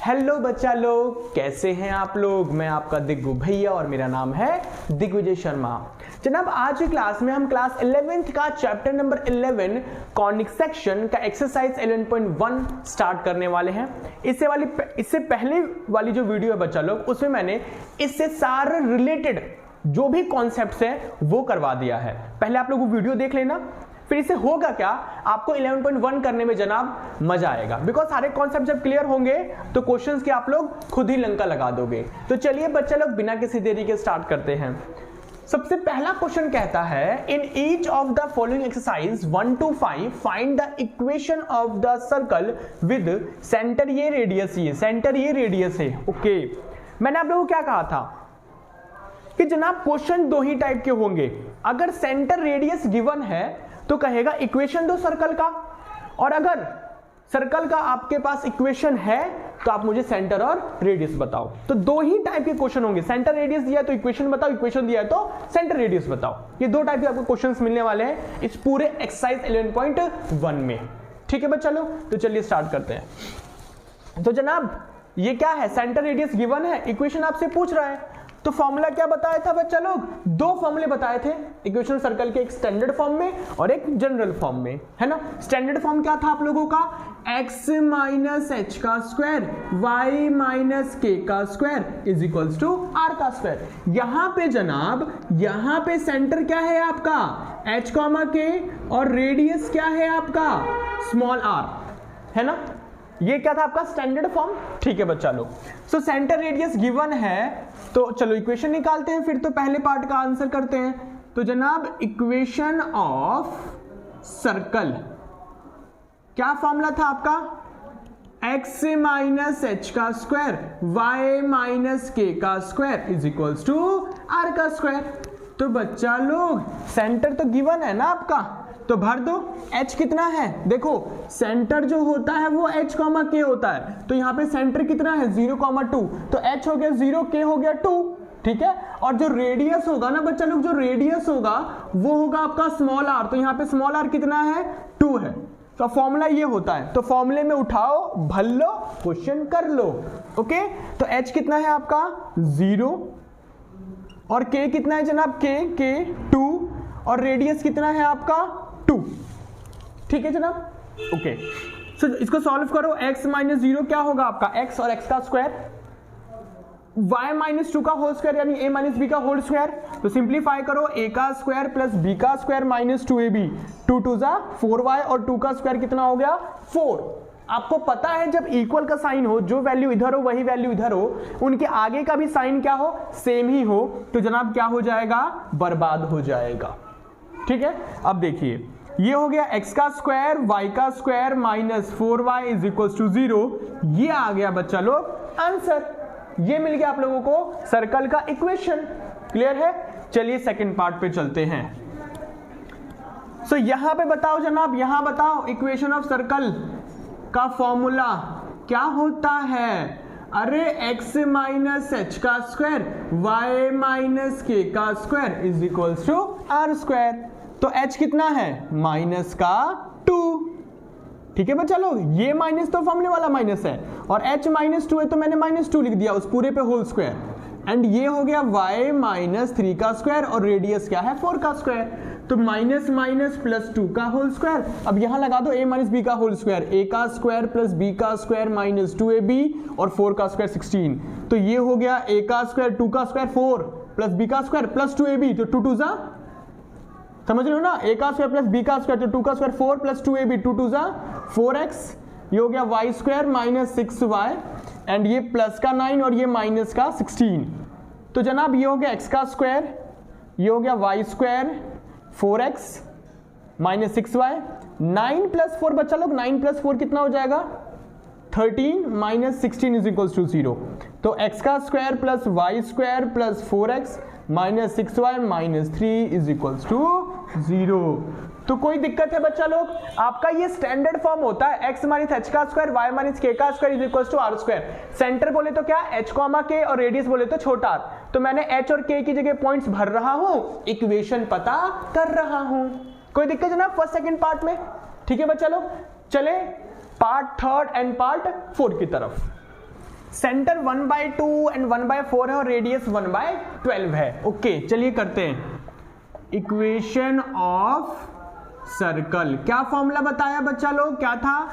Hello बच्चा लोग, कैसे हैं आप लोग। मैं आपका दिग्गू भैया और मेरा नाम है दिग्विजय शर्मा। जनाब आज की क्लास में हम क्लास 11th का चैप्टर नंबर 11 कॉनिक सेक्शन का एक्सरसाइज 11.1 स्टार्ट करने वाले हैं। इससे पहले वाली जो वीडियो है बच्चा लोग, उसमें मैंने इससे सारे रिलेटेड जो भी कॉन्सेप्ट्स हैं वो करवा दिया है। पहले आप लोग वो वीडियो देख लेना, फिर इससे होगा क्या, आपको 11.1 करने में जनाब मजा आएगा। बिकॉज सारे कॉन्सेप्ट जब क्लियर होंगे तो क्वेश्चंस के आप लोग खुद ही लंका लगा दोगे। तो चलिए बच्चा लोग बिना किसी देरी के स्टार्ट करते हैं। सबसे पहला क्वेश्चन कहता है, in each of the following exercise 1 to 5 find the equation of the circle with centre ये रेडियस, ये सेंटर ये रेडियस है। ओके, मैंने आप लोगों को क्या कहा था कि जनाब क्वेश्चन दो ही टाइप के होंगे। अगर सेंटर रेडियस गिवन है तो कहेगा इक्वेशन दो सर्कल का, और अगर सर्कल का आपके पास इक्वेशन है तो आप मुझे सेंटर और रेडियस बताओ। तो दो ही टाइप के क्वेश्चन होंगे, सेंटर रेडियस दिया है तो इक्वेशन बताओ, इक्वेशन दिया है तो सेंटर रेडियस बताओ। ये दो टाइप के आपको क्वेश्चंस मिलने वाले हैं इस पूरे एक्सरसाइज 11.1 में। ठीक है बच्चा लोग, तो चलिए स्टार्ट करते हैं। तो जनाब ये क्या है, सेंटर रेडियस गिवन है, इक्वेशन आपसे पूछ रहा है। तो फॉर्मूला क्या बताया था बच्चा लोग, दो फॉर्मूले बताए थे इक्वेशन सर्कल के, एक स्टैंडर्ड फॉर्म में और एक जनरल फॉर्म में, है ना। स्टैंडर्ड फॉर्म क्या था आप लोगों का, x माइनस एच का स्क्वायर y माइनस के का square is equals to r का स्क्वायर। यहां पे जनाब, यहां पे सेंटर क्या है आपका h कॉमा के और रेडियस क्या है आपका स्मॉल r, है ना। ये क्या था आपका स्टैंडर्ड फॉर्म। ठीक है बच्चा लोग, सो सेंटर रेडियस गिवन है तो चलो इक्वेशन निकालते हैं। फिर तो पहले पार्ट का आंसर करते हैं। तो जनाब इक्वेशन ऑफ सर्कल क्या फॉर्मूला था आपका, x माइनस एच का स्क्वायर y माइनस के का square is equals to r का स्क्वायर। तो बच्चा लोग सेंटर तो गिवन है ना आपका, तो भर दो। h कितना है, देखो सेंटर जो होता है वो h कॉमा k होता है, तो यहाँ पे सेंटर कितना है 0,2, तो h हो गया 0, k हो गया 2। ठीक है, और जो रेडियस होगा ना बच्चा लोग, जो रेडियस होगा वो होगा आपका स्मॉल r, तो यहाँ पे स्मॉल r कितना है 2 है। तो फॉर्मूला ये होता है, तो फॉर्मूले में उठाओ, भर लो, क्वेश्चन कर लो। ओके, तो h कितना है आपका 0 और k कितना है जनाब, k 2 और रेडियस कितना है आपका 2। ठीक है जनाब, ओके। सो इसको सॉल्व करो, x माइनस 0 क्या होगा आपका x और x का स्क्वायर, y माइनस 2 का होल स्क्वायर यानी a माइनस b का होल स्क्वायर। तो सिंप्लीफाई करो, a का स्क्वायर प्लस b का स्क्वायर माइनस 2ab, 2 2 जा 4y और 2 का स्क्वायर कितना हो गया 4। आपको पता है जब इक्वल का साइन हो, जो वैल्यू इधर हो वही वैल्यू इधर हो, उनके आगे का भी साइन क्या हो, सेम ही हो, तो जनाब क्या हो जाएगा, बर्बाद हो जाएगा। ठीक है, अब देखिए ये हो गया x का स्क्वायर y का square minus 4y is equal to 0। ये आ गया बच्चा लोग आंसर, ये मिल गया आप लोगों को सर्कल का इक्वेशन। क्लियर है, चलिए सेकंड पार्ट पे चलते हैं। सो यहां पे बताओ जनाब, यहां बताओ इक्वेशन ऑफ सर्कल का फॉर्मूला क्या होता है। अरे x माइनस एच का स्क्वायर y माइनस के का square is equal to r square. तो h कितना है माइनस का 2। ठीक है बच्चा लोग, ये माइनस तो फॉर्मूले वाला माइनस है और h माइनस 2 है तो मैंने माइनस 2 लिख दिया उस पूरे पे होल स्क्वायर। एंड ये हो गया y माइनस 3 का स्क्वायर और रेडियस क्या है 4 का स्क्वायर, तो माइनस माइनस प्लस 2 का होल स्क्वायर। अब यहां लगा दो a माइनस b का होल स्क्वायर, a का स्क्वायर प्लस b का स्क्वायर माइनस 2ab और 4 का स्क्वायर 16। तो ये हो गया a का स्क्वायर 2 का स्क्वायर 4 प्लस b का स्क्वायर प्लस 2ab, तो 2 2 जा, समझ रहे हो ना, a का स्क्वायर प्लस b का स्क्वायर, तो 2 का स्क्वायर 4 प्लस 2ab, 2 2 जा 4x। ये हो गया y square minus 6y and ये प्लस का 9 और ये माइनस का 16। तो जनाब ये हो गया x का स्क्वायर, ये हो गया y square 4x minus 6y, 9 plus 4 बच्चा लोग, 9 प्लस 4 कितना हो जाएगा 13 माइनस 16 इज इक्वल टू 0। तो x का square plus y square plus 4x minus 6y minus 3 is equal to 0। तो कोई दिक्कत है बच्चा लोग, आपका ये स्टैंडर्ड फॉर्म होता है x माइनस h का स्क्वायर y माइनस k का square is equal to r square. Centre बोले तो क्या h कॉमा k और रेडियस बोले तो छोटा r। तो मैंने h और k की जगह पॉइंट्स भर रहा हूं, इक्वेशन पता कर रहा हूं। कोई दिक्कत जनाब फर्स्ट सेकंड पार्ट में। ठीक है बच्चा लोग, चले part third and part fourth की तरफ। सेंटर 1/2 एंड 1/4 है और रेडियस 1/12 है। ओके चलिए करते हैं इक्वेशन ऑफ सर्कल। क्या फॉर्मूला बताया बच्चा लोग, क्या था,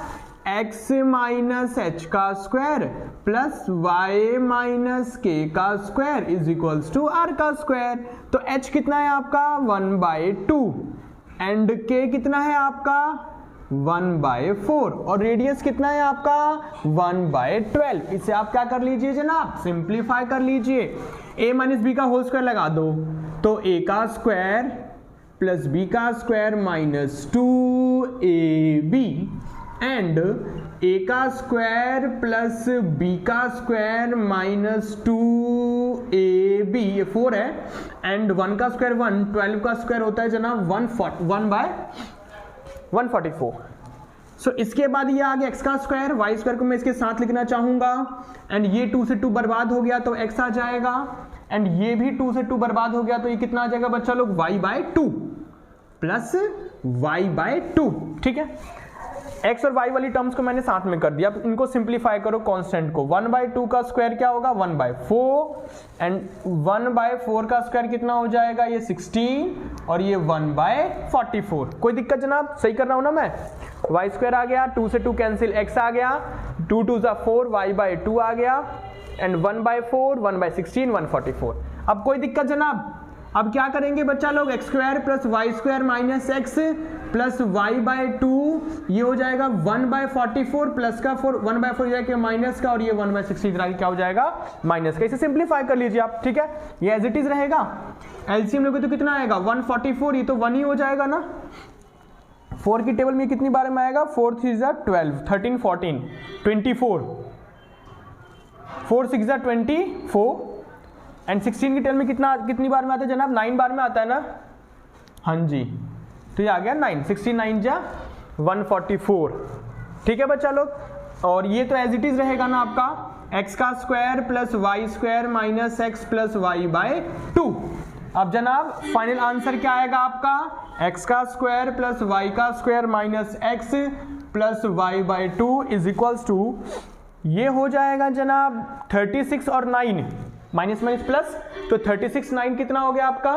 x माइनस एच का square plus y minus k का square is equals to r का स्क्वायर। तो h कितना है आपका 1/2 एंड k कितना है आपका 1/4 और रेडियस कितना है आपका 1/12। इसे आप क्या कर लीजिए जनाब, सिंप्लीफाई कर लीजिए। a माइनस बी का होल स्क्वायर लगा दो तो a का स्क्वायर प्लस b का square minus 2ab and a का स्क्वायर प्लस b का स्क्वायर माइनस 2ab, ये 4 है एंड 1 का स्क्वायर 1, 12 का स्क्वायर होता है जनाब 1/144। सो इसके बाद ये आ गया x का स्क्वायर, y स्क्वायर को मैं इसके साथ लिखना चाहूंगा एंड ये 2 से 2 बर्बाद हो गया तो x आ जाएगा एंड ये भी 2 से 2 बर्बाद हो गया तो ये कितना आ जाएगा बच्चा लोग y/2 प्लस y/2। ठीक है, x और y वाली टर्म्स को मैंने साथ में कर दिया। अब इनको सिंप्लीफाई करो कांस्टेंट को। 1/2 का स्क्वायर क्या होगा 1/4 एंड 1/4 का स्क्वायर कितना हो जाएगा ये 16 और ये 1/44। कोई दिक्कत जनाब, सही कर रहा हूं ना मैं। y स्क्वायर आ गया, 2 से 2 कैंसिल, x आ गया, 2 2 4 y/2 आ गया एंड 1/4 1/16 144। अब कोई दिक्कत जनाब, अब क्या करेंगे बच्चा लोग, x square plus y square minus x plus y/2 ये हो जाएगा 1/44 प्लस का 1/4 जाएगा माइनस का और ये 1/16 क्या हो जाएगा माइनस का। इसे सिंप्लीफाई कर लीजिए आप। ठीक है, ये एज इट इज रहेगा। एलसीएम लोगे तो कितना आएगा 144, ये तो 1 ही हो जाएगा ना। 4 की टेबल में कितनी बार में आएगा 4 3 12 13 14 24 4 6 24 एंड 16 की टेबल में कितनी बार में आता है जनाब 9 बार में आता है ना। हाँ जी, तो ये आ गया 9, 69 जा 144। ठीक है बच्चा लोग, और ये तो एज इट इज रहेगा ना आपका x का square plus y square minus x plus y/2। अब जनाब फाइनल आंसर क्या आएगा आपका, x का स्क्वायर प्लस y का square minus x plus y/2 is equals to, ये हो जाएगा जनाब 36 और 9 माइनस माइनस प्लस, तो 36 9 कितना हो गया आपका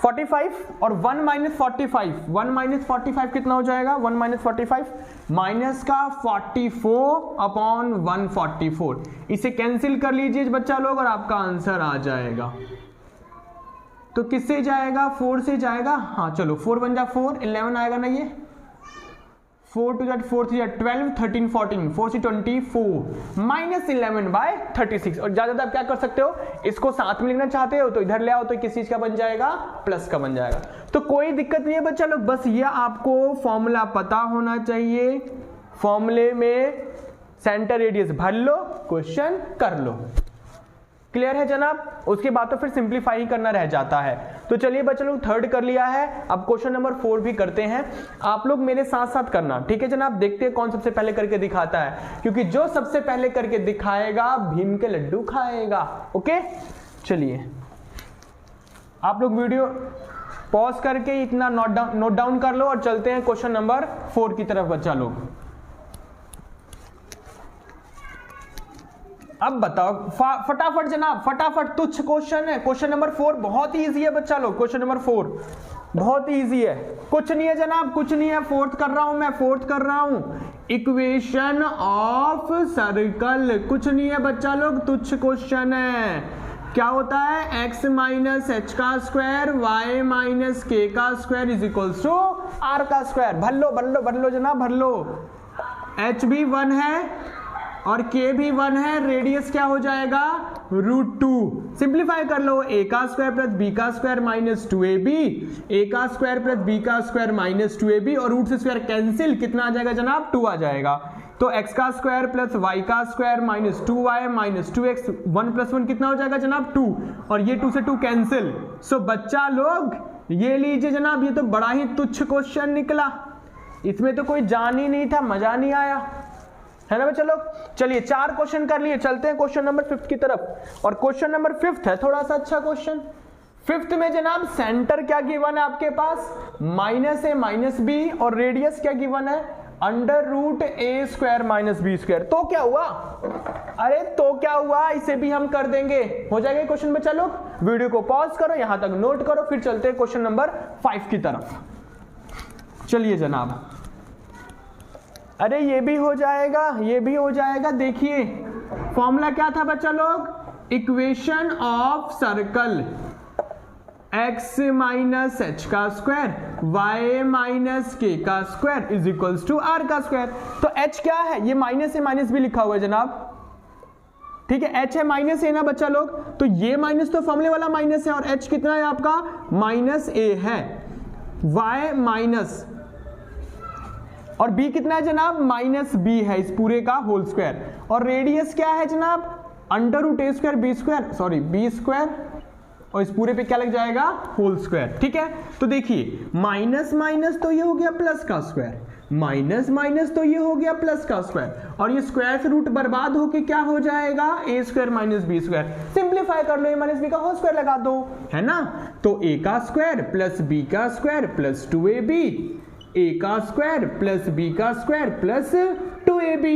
45 और 1 माइनस 45, 1 माइनस 45 कितना हो जाएगा 1 माइनस 45 माइनस का 44 अपॉन 144। इसे कैंसिल कर लीजिए बच्चा लोग और आपका आंसर आ जाएगा। तो किससे जाएगा 4 से जाएगा। हाँ चलो 4 1 जा 4 11 आएगा ना, ये 4 2 4 3 12 13 14 4 से 24 माइनस 11/36। और ज्यादा आप क्या कर सकते हो, इसको साथ में लिखना चाहते हो तो इधर ले आओ तो किस चीज का बन जाएगा प्लस का बन जाएगा। तो कोई दिक्कत नहीं है बच्चा लोग, बस ये आपको फॉर्मूला पता होना चाहिए। फॉर्मूले में सेंटर रेडियस भर लो, क्वेश्चन कर लो। क्लियर है जनाब, उसके बाद तो फिर सिंप्लीफाई ही करना रह जाता है। तो चलिए बच्चों लोग थर्ड कर लिया है, अब क्वेश्चन नंबर 4 भी करते हैं। आप लोग मेरे साथ साथ करना, ठीक है जनाब। देखते हैं कौन सबसे पहले करके दिखाता है, क्योंकि जो सबसे पहले करके दिखाएगा भीम के लड्डू खाएगा। ओके चलिए आप लोग वीडियो पॉज करके इतना नोट डाउन कर लो और चलते हैं क्वेश्चन नंबर 4 की तरफ बच्चा लोग। अब बताओ फटाफट जनाब, फटाफट, तुच्छ क्वेश्चन है। क्वेश्चन नंबर 4 बहुत ही इजी है बच्चा लोग। क्वेश्चन नंबर 4 बहुत ही इजी है, कुछ नहीं है जनाब, कुछ नहीं है। फोर्थ कर रहा हूं मैं, फोर्थ कर रहा हूं। इक्वेशन ऑफ सर्कल, कुछ नहीं है बच्चा लोग, तुच्छ क्वेश्चन है। क्या होता है x माइनस एच का स्क्वायर y माइनस के का square is equals to r का स्क्वायर। भर लो भर लो भर लो जनाब, भर लो। h भी 1 है और k भी 1 है, रेडियस क्या हो जाएगा √2। सिंप्लीफाई कर लो, a का स्क्वायर प्लस b का स्क्वायर माइनस 2ab, a का स्क्वायर प्लस b का स्क्वायर माइनस 2ab और रूट से स्क्वायर कैंसिल, कितना आ जाएगा जनाब 2 आ जाएगा। तो x का स्क्वायर प्लस y का square minus 2y minus 2x, 1 plus 1 कितना हो जाएगा जनाब 2 और ये 2 से 2 कैंसिल। सो बच्चा लोग ये लीजिए जनाब, ये तो बड़ा ही तुच्छ क्वेश्चन निकला, इसमें तो कोई जान ही नहीं था, मजा नहीं आया है ना। चलो चलिए 4 क्वेश्चन कर लिए, चलते हैं क्वेश्चन नंबर 5 की तरफ। और क्वेश्चन नंबर 5 है थोड़ा सा अच्छा क्वेश्चन। 5th में जनाब सेंटर क्या गिवन है आपके पास -a -b और रेडियस क्या गिवन है under root A square minus B square. तो क्या हुआ, अरे तो क्या हुआ, इसे भी हम कर देंगे, हो जाएगा क्वेश्चन। बच्चा लोग वीडियो को पॉज करो, यहां तक नोट करो, फिर चलते हैं क्वेश्चन नंबर 5 की तरफ। चलिए जनाब, अरे ये भी हो जाएगा, ये भी हो जाएगा। देखिए फॉर्मूला क्या था बच्चा लोग, equation of circle x minus h का स्क्वायर y माइनस के का square is equals to r का स्क्वायर। तो h क्या है, ये माइनस है, माइनस भी लिखा हुआ है जनाब, ठीक है, h है माइनस a ना बच्चा लोग, तो ये माइनस तो फॉर्मूले वाला माइनस है, और h कितना है आपका माइनस a है, y माइनस, और b कितना है जनाब माइनस b है, इस पूरे का होल स्क्वायर। और रेडियस क्या है जनाब under root A square B square, sorry B square, और इस पूरे पे क्या लग जाएगा होल स्क्वायर, ठीक है। तो देखिए माइनस माइनस तो ये हो गया प्लस का स्क्वायर, माइनस माइनस तो ये हो गया प्लस का स्क्वायर, और ये स्क्वायर से रूट बर्बाद होके क्या हो जाएगा A square minus B square. Simplify कर लो, ए माइनस बी का होल स्क्वायर लगा दो, है ना। तो ए का स्क्वायर प्लस बी का स्क्वायर प्लस 2ab, ए का स्क्वायर प्लस बी का स्क्वायर प्लस 2ab,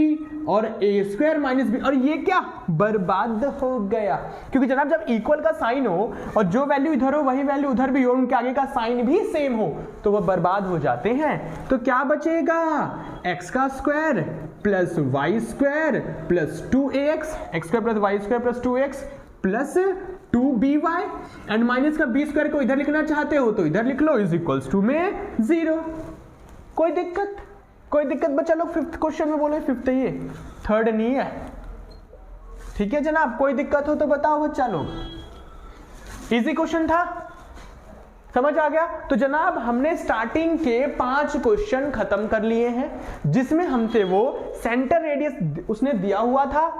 और ए स्क्वायर माइनस बी, और ये क्या बर्बाद हो गया, क्योंकि जनाब जब इक्वल का साइन हो और जो वैल्यू इधर हो वही वैल्यू उधर भी हो, उनके आगे का साइन भी सेम हो, तो वह बर्बाद हो जाते हैं। तो क्या बचेगा, एक्स का square plus y square plus 2ax, x square plus y square plus 2x plus 2by, and minus का बी स्क्वायर को इधर लिखना चाहते हो तो इधर लिख लो, इज इक्वल्स टू में 0। कोई दिक्कत, कोई दिक्कत बच्चा लोग, 5th क्वेश्चन में बोले 5th ये 3rd नहीं है, ठीक है जनाब। कोई दिक्कत हो तो बताओ बच्चा लोग, इजी क्वेश्चन था, समझ आ गया। तो जनाब हमने स्टार्टिंग के 5 क्वेश्चन खत्म कर लिए हैं, जिसमें हमसे वो सेंटर रेडियस उसने दिया हुआ था,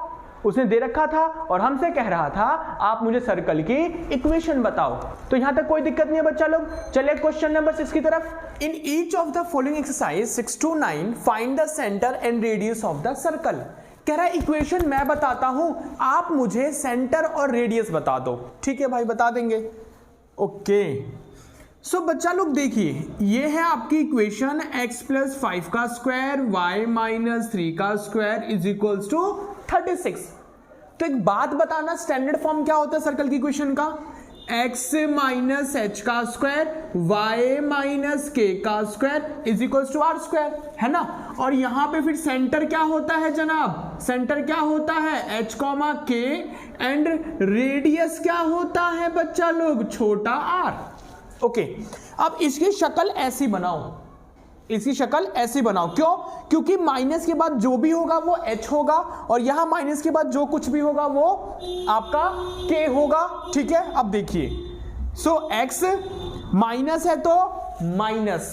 उसने दे रखा था, और हमसे कह रहा था आप मुझे सर्कल की इक्वेशन बताओ। तो यहां तक कोई दिक्कत नहीं है बच्चा लोग। चलिए क्वेश्चन नंबर 6 की तरफ। In each of the following exercise 6 to 9 find the centre and radius of the circle. कह रहा है इक्वेशन मैं बताता हूं, आप मुझे सेंटर और रेडियस बता दो। ठीक है भाई, बता देंगे, ओके। सो बच्चा लोग देखिए, ये है आपकी इक्वेशन x प्लस 5 का स्क्वायर y माइनस 3 का स्क्वायर इज इक्वल्स टू 36। तो एक बात बताना, स्टैंडर्ड फॉर्म क्या होता है सर्कल की इक्वेशन का, x माइनस एच का स्क्वायर y माइनस के का square is equals to r square, है ना। और यहां पे फिर सेंटर क्या होता है जनाब, सेंटर क्या होता है h कॉमा के, एंड रेडियस क्या होता है बच्चा लोग छोटा r, ओके। अब इसकी शक्ल ऐसी बनाओ, इसकी शक्ल ऐसी बनाओ, क्यों, क्योंकि माइनस के बाद जो भी होगा वो h होगा, और यहां माइनस के बाद जो कुछ भी होगा वो आपका k होगा, ठीक है। अब देखिए, सो x माइनस है तो माइनस,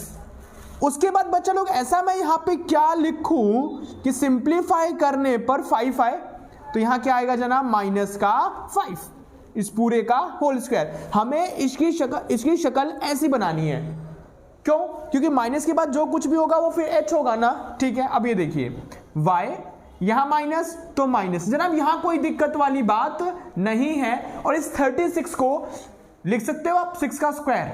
उसके बाद बच्चा लोग ऐसा मैं यहां पे क्या लिखूं कि सिंप्लीफाई करने पर 5 आए, तो यहां क्या आएगा जनाब माइनस का 5, इस पूरे का होल स्क्वायर। हमें इसकी शक्ल ऐसी बनानी है, क्यों, क्योंकि माइनस के बाद जो कुछ भी होगा वो फिर h होगा ना, ठीक है। अब ये देखिए y यहां माइनस तो माइनस, जनाब यहां कोई दिक्कत वाली बात नहीं है, और इस 36 को लिख सकते हो आप 6 का स्क्वायर।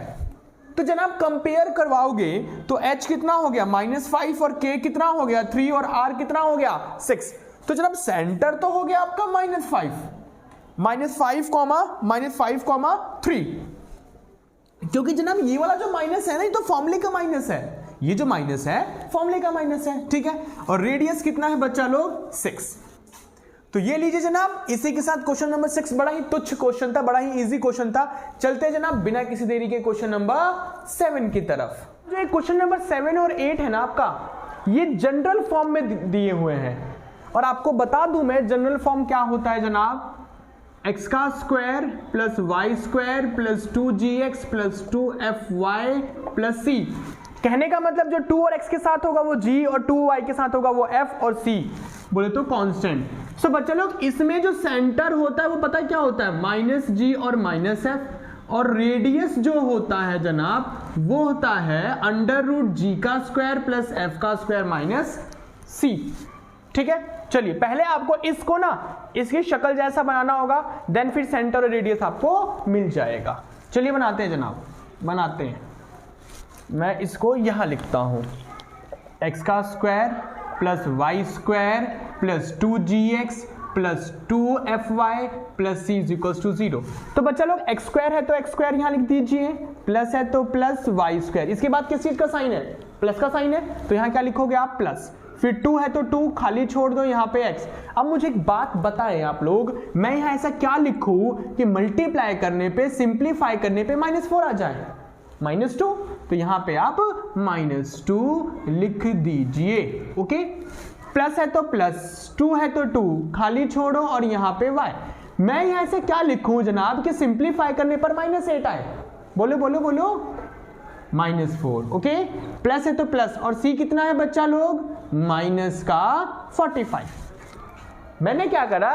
तो जनाब कंपेयर करवाओगे तो h कितना हो गया -5, और k कितना हो गया 3, और r कितना हो गया 6। तो जनाब सेंटर तो हो गया आपका -5 कॉमा 3, क्योंकि जनाब ये वाला जो माइनस है ना, ये तो फॉर्मूले का माइनस है, ये जो माइनस है फॉर्मूले का माइनस है, ठीक है। और रेडियस कितना है बच्चा लोग 6। तो ये लीजिए जनाब, इसी के साथ क्वेश्चन नंबर 6 बड़ा ही तुच्छ क्वेश्चन था, बड़ा ही इजी क्वेश्चन था। चलते हैं जनाब बिना किसी देरी के क्वेश्चन नंबर 7 की तरफ। जो क्वेश्चन नंबर 7 और 8 है ना आपका, ये जनरल फॉर्म में दिए हुए हैं, और आपको बता दूं मैं जनरल फॉर्म क्या होता है जनाब, x का square plus y square plus 2gx plus 2fy plus c। कहने का मतलब जो 2 और x के साथ होगा वो g, और 2y के साथ होगा वो f, और c बोले तो कांस्टेंट। सो बच्चा लोग इसमें जो सेंटर होता है वो पता है क्या होता है, -g और -f, और रेडियस जो होता है जनाब वो होता है √g का स्क्वायर प्लस f का स्क्वायर माइनस c, ठीक है। चलिए पहले आपको इसको ना इसकी शक्ल जैसा बनाना होगा, देन फिर सेंटर और रेडियस आपको मिल जाएगा। चलिए बनाते हैं जनाब, बनाते हैं। मैं इसको यहां लिखता हूं, एक्स का square plus y square plus 2gx plus 2fy plus c is equal to 0। तो बच्चा लोग एक्स स्क्वायर है तो एक्स स्क्वायर यहां लिख दीजिए, प्लस है तो प्लस वाई स्क्वायर, इसके बाद किस चीज का साइन है, प्लस का साइन है, तो यहां क्या लिखोगे आप प्लस, फिर 2 है तो 2 खाली छोड़ दो यहाँ पे x। अब मुझे एक बात बताएं आप लोग, मैं यहाँ ऐसा क्या लिखूं कि मल्टीप्लाई करने पे, सिंप्लीफाई करने पे -4 आ जाए, -2, तो यहाँ पे आप -2 लिख दीजिए। ओके, प्लस है तो प्लस, 2 है तो 2 खाली छोड़ो और यहाँ पे y। मैं यहाँ से क्या लिखूं जनाब कि सिंप्लीफाई करने पर -8 आए, बोलो बोलो बोलो, -4। ओके, प्लस है तो प्लस और c कितना है बच्चा लोग, -45। मैंने क्या करा,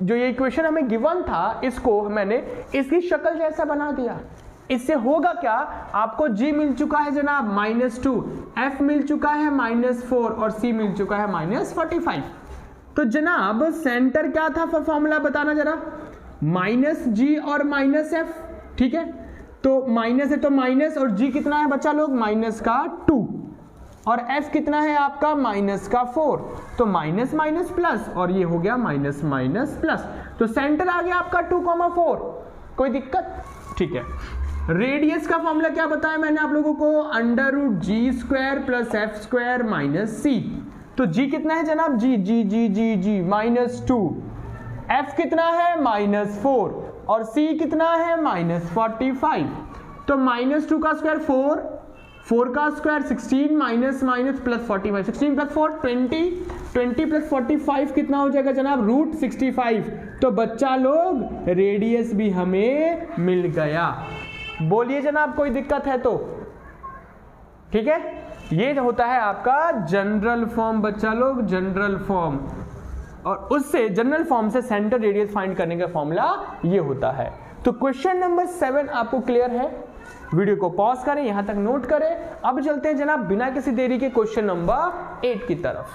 जो ये इक्वेशन हमें गिवन था इसको मैंने इसकी शक्ल जैसा बना दिया। इससे होगा क्या, आपको g मिल चुका है जनाब -2, f मिल चुका है -4 और c मिल चुका है -45। तो जनाब सेंटर क्या था फॉर्मूला बताना जरा, -g और -f, ठीक है, तो माइनस है तो माइनस और g कितना है बच्चा लोग, -2 और f कितना है आपका -4, तो माइनस माइनस प्लस और ये हो गया माइनस माइनस प्लस, तो सेंटर आ गया आपका 2,4। कोई दिक्कत, ठीक है। रेडियस का फॉर्मूला क्या बताया मैंने आप लोगों को, √g² plus f² minus c। तो g कितना है जनाब, g -2, f कितना है -4 और c कितना है -45। तो -2 का स्क्वायर 4, 4 का square 16 minus minus plus 45, 16 plus 4 20, 20 plus 45 कितना हो जाएगा जनाब, √65। तो बच्चा लोग रेडियस भी हमें मिल गया। बोलिए जनाब कोई दिक्कत है तो, ठीक है। ये होता है आपका जनरल फॉर्म बच्चा लोग, जनरल फॉर्म, और उससे जनरल फॉर्म से सेंटर रेडियस फाइंड करने का फॉर्मूला ये होता है। तो क्वेश्चन नंबर 7 आपको क्लियर है, वीडियो को पॉज करें, यहां तक नोट करें। अब चलते हैं जनाब बिना किसी देरी के क्वेश्चन नंबर 8 की तरफ,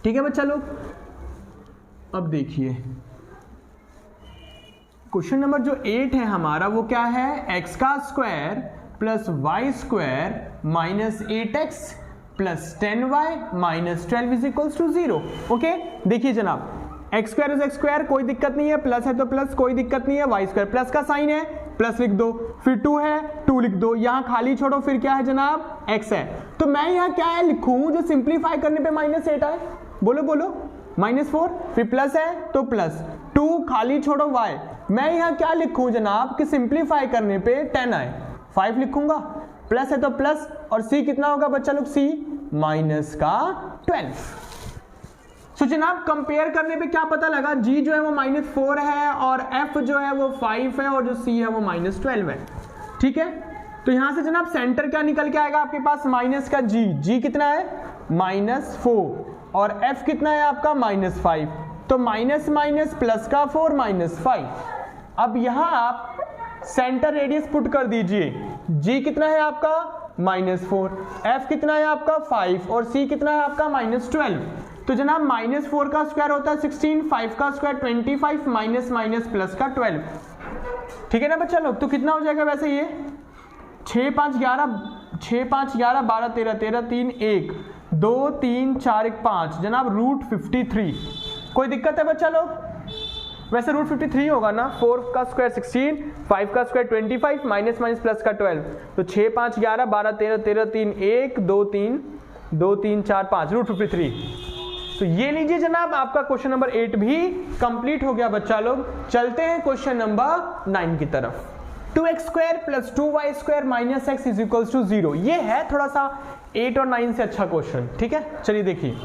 ठीक है बच्चा लोग। अब देखिए क्वेश्चन नंबर जो 8 है हमारा वो क्या है, x का square plus y square minus 8x plus 10y minus 12 is equals to 0। Okay, देखिए जनाब x square is x square, कोई दिक्कत नहीं है, प्लस है तो प्लस, कोई दिक्कत नहीं है, वाई स्क्वायर प्लस का साइन है, प्लस लिख दो, फिर 2 है 2 लिख दो, यहां खाली छोड़ो, फिर क्या है जनाब x है। तो मैं यहां क्या है लिखूं जो सिंप्लीफाई करने पे -8 आए, बोलो बोलो, -4, फिर प्लस है तो प्लस, 2 खाली छोड़ो y। मैं यहां क्या लिखूं जनाब कि सिंप्लीफाई करने पे 10 आए, 5 लिखूंगा, प्लस है तो प्लस और c कितना होगा बच्चा लोग, c -12। सो जनाब कंपेयर करने पे क्या पता लगा, g जो है वो -4 है और f जो है वो 5 है और जो c है वो -12 है, ठीक है। तो यहां से जनाब सेंटर क्या निकल के आएगा आपके पास, माइनस का g कितना है -4 और f कितना है आपका -5, तो माइनस माइनस प्लस का 4 -5। अब यहां आप सेंटर रेडियस पुट कर दीजिए, g कितना है आपका -4, f कितना है आपका 5 और c कितना है आपका -12। तो जनाब -4 का स्क्वायर होता है 16, 5 का स्क्वायर 25, माइनस माइनस प्लस का 12, ठीक है ना बच्चा लोग। तो कितना हो जाएगा वैसे ये 6 5 11 12 13 13 3 1 2 3 4 1 5 जनाब √53। कोई दिक्कत है बच्चा लोग, वैसे √53 होगा ना, 4 का स्क्वायर 16, 5 का स्क्वायर 25, माइनस माइनस प्लस का 12, तो 6 5 11 12 13 13 3 1 2 3 2 3 4 5 √53। तो ये लीजिए जनाब आपका क्वेश्चन नंबर 8 भी कंप्लीट हो गया बच्चा लोग। चलते हैं क्वेश्चन नंबर 9 की तरफ। 2x² plus 2y² minus x is equals to 0। ये है थोड़ा सा 8 और 9 से अच्छा क्वेश्चन, ठीक है। चलिए देखिए,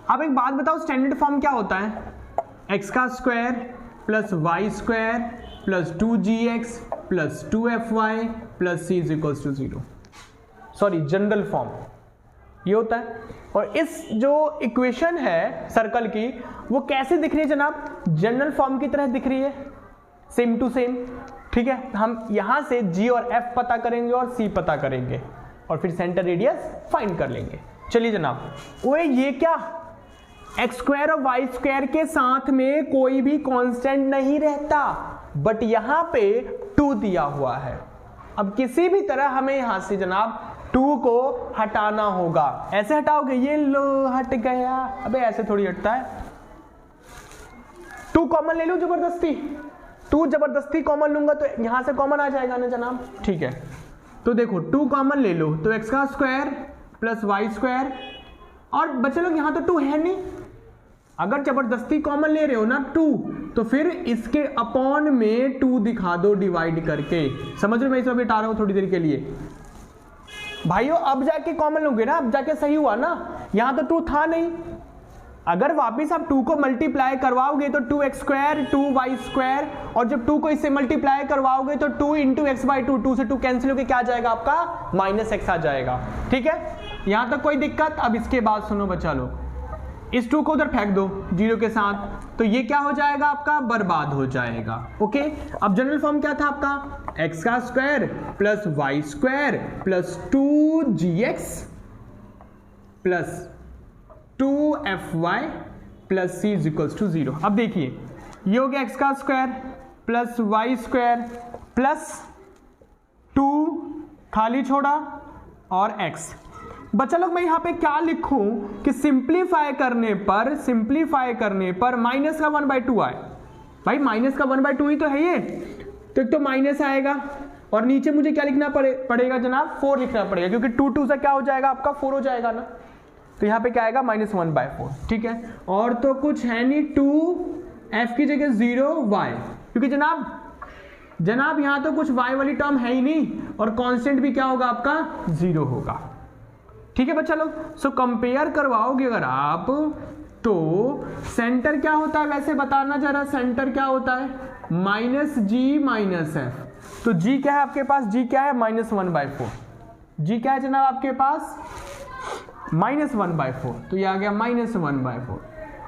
अब एक बात बताओ, स्टैंडर्ड फॉर्म क्या होता है, x का square plus y square plus 2gx plus 2fy plus c is equals to 0। Sorry, general form ये होता है। और इस जो इक्वेशन है सर्कल की वो कैसे दिख रही है जनाब, जनरल फॉर्म की तरह दिख रही है, सेम टू सेम, ठीक है। हम यहां से g और f पता करेंगे और c पता करेंगे और फिर सेंटर रेडियस फाइंड कर लेंगे। चलिए जनाब, ओए ये क्या, x² और y² के साथ में कोई भी कांस्टेंट नहीं रहता, बट यहां पे 2 दिया हुआ है। अब किसी भी तरह हमें यहां से जनाब 2 को हटाना होगा। ऐसे हटाओगे, ये लो हट गया, अबे ऐसे थोड़ी हटता है। 2 कॉमन ले लूं जबरदस्ती, 2 जबरदस्ती कॉमन लूंगा तो यहां से कॉमन आ जाएगा ना जनाब, ठीक है। तो देखो 2 कॉमन ले लो तो x का स्क्वायर प्लस वाई स्क्वायर, और बच्चे लोग यहां तो 2 है नहीं, अगर जबरदस्ती कॉमन ले रहे हो ना 2, तो फिर इसके अपॉन में 2 दिखा दो डिवाइड करके। समझ रहे हो, मैं इसे अभी हटा रहा हूं थोड़ी देर के लिए भाइयों। अब जाके कॉमन लोगे ना, अब जाके सही हुआ ना, यहां तो 2 था नहीं। अगर वापिस आप 2 को मल्टीप्लाई करवाओगे तो 2x स्क्वायर 2y स्क्वायर, और जब 2 को इससे मल्टीप्लाई करवाओगे तो 2 इंटू एक्स बाई 2, 2 से 2 कैंसिल होकर क्या आ जाएगा आपका माइनस एक्स आ जाएगा, ठीक है। यहां तक कोई दिक्कत। अब इसके बाद सुनो बच्चा लोग, इस 2 को उधर फेंक दो 0 के साथ, तो ये क्या हो जाएगा आपका बर्बाद हो जाएगा, ओके। अब जनरल फॉर्म क्या था आपका, एक्स का square plus y square plus 2gx plus 2fy plus c is equals to 0। अब देखिए ये हो गया एक्स का square plus y square plus 2 खाली छोड़ा और x। बच्चा लोग मैं यहां पे क्या लिखूं कि सिंप्लीफाई करने पर माइनस का 1/2 आए। भाई माइनस का 1/2 ही तो है ये, तो एक तो माइनस आएगा और नीचे मुझे क्या लिखना पड़ेगा जनाब, 4 लिखना पड़ेगा, क्योंकि 2 से क्या हो जाएगा आपका 4 हो जाएगा ना, तो यहां पे क्या आएगा -1/4, ठीक है। और तो कुछ है नहीं, 2f की जगह 0y, क्योंकि जनाब यहां तो कुछ y वाली टर्म है ही नहीं, और कांस्टेंट भी क्या होगा आपका 0 होगा, ठीक है बच्चा लोग। सो कंपेयर करवाओगे अगर आप तो सेंटर क्या होता है वैसे बताना जरा, सेंटर क्या होता है -g-f, तो g क्या है आपके पास, g क्या है -1/4, g क्या है जनाब आपके पास -1/4, तो ये आ गया -1/4,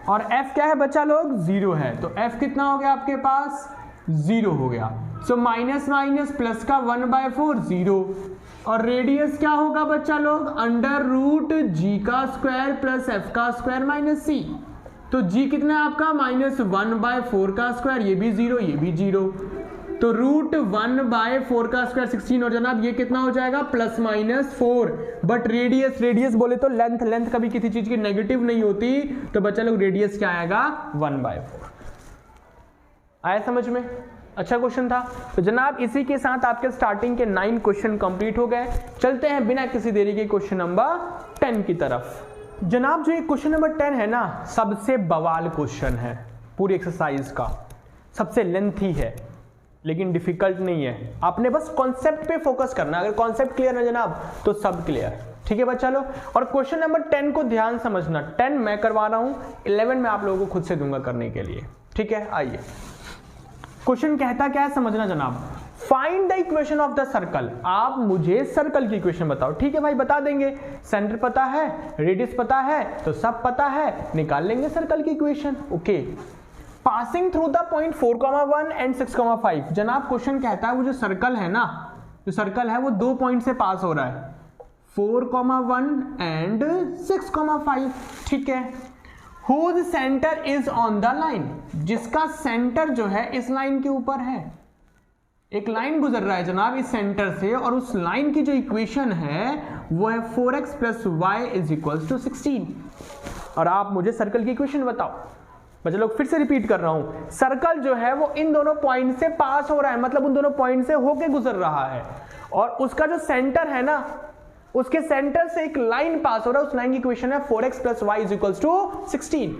और f क्या है बच्चा लोग 0 है, तो f कितना हो गया आपके पास 0 हो गया। सो माइनस माइनस प्लस का 1/4 0, और रेडियस क्या होगा बच्चा लोग √g का स्क्वायर प्लस f का स्क्वायर माइनस c, तो g कितना है आपका -1/4 का स्क्वायर, ये भी 0 ये भी 0, तो √1/4 का स्क्वायर 16, और जनाब ये कितना हो जाएगा ±4। बट रेडियस बोले तो लेंथ कभी किसी चीज की नेगेटिव नहीं होती, तो बच्चा लोग रेडियस क्या आएगा 1/4। आया समझ में, अच्छा क्वेश्चन था। तो जनाब इसी के साथ आपके स्टार्टिंग के 9 क्वेश्चन कंप्लीट हो गए। चलते हैं बिना किसी देरी के क्वेश्चन नंबर 10 की तरफ। जनाब जो ये क्वेश्चन नंबर 10 है ना, सबसे बवाल क्वेश्चन है पूरी एक्सरसाइज का, सबसे लेंथी है लेकिन डिफिकल्ट नहीं है। आपने बस कॉन्सेप्ट पे फोकस करना, अगर कॉन्सेप्ट क्लियर है जनाब तो सब क्लियर, ठीक है बच्चा लोग। और क्वेश्चन नंबर 10 को ध्यान समझना, 10 मैं करवा रहा हूं, 11 मैं आप लोगों को खुद से दूंगा करने के लिए, ठीक है। आइए क्वेश्चन कहता क्या है समझना जनाब, find the equation of the circle. आप मुझे सर्कल की इक्वेशन बताओ, ठीक है भाई बता देंगे, सेंटर पता है, रेडियस पता है, तो सब पता है, निकाल लेंगे सर्कल की equation, okay. Passing through the point 4,1 and 6,5। जनाब क्वेश्चन कहता है वो जो सर्कल है ना, जो सर्कल है वो 2 पॉइंट से पास हो रहा है, 4,1 एंड 6,5, ठीक है। Whose center is on the line, जिसका सेंटर जो है इस लाइन के ऊपर है, एक लाइन गुजर रहा है जनाब इस सेंटर से, और उस लाइन की जो इक्वेशन है वो है 4x + y = 16, और आप मुझे सर्कल की इक्वेशन बताओ। बच्चे लोग फिर से रिपीट कर रहा हूं, सर्कल जो है वो इन दोनों पॉइंट से पास हो रहा है, मतलब उन दोनों पॉइंट से होके गुजर रहा है, और उसका जो सेंटर है ना, उसके सेंटर से एक लाइन पास हो रहा है, उस लाइन की इक्वेशन है 4x + y = 16,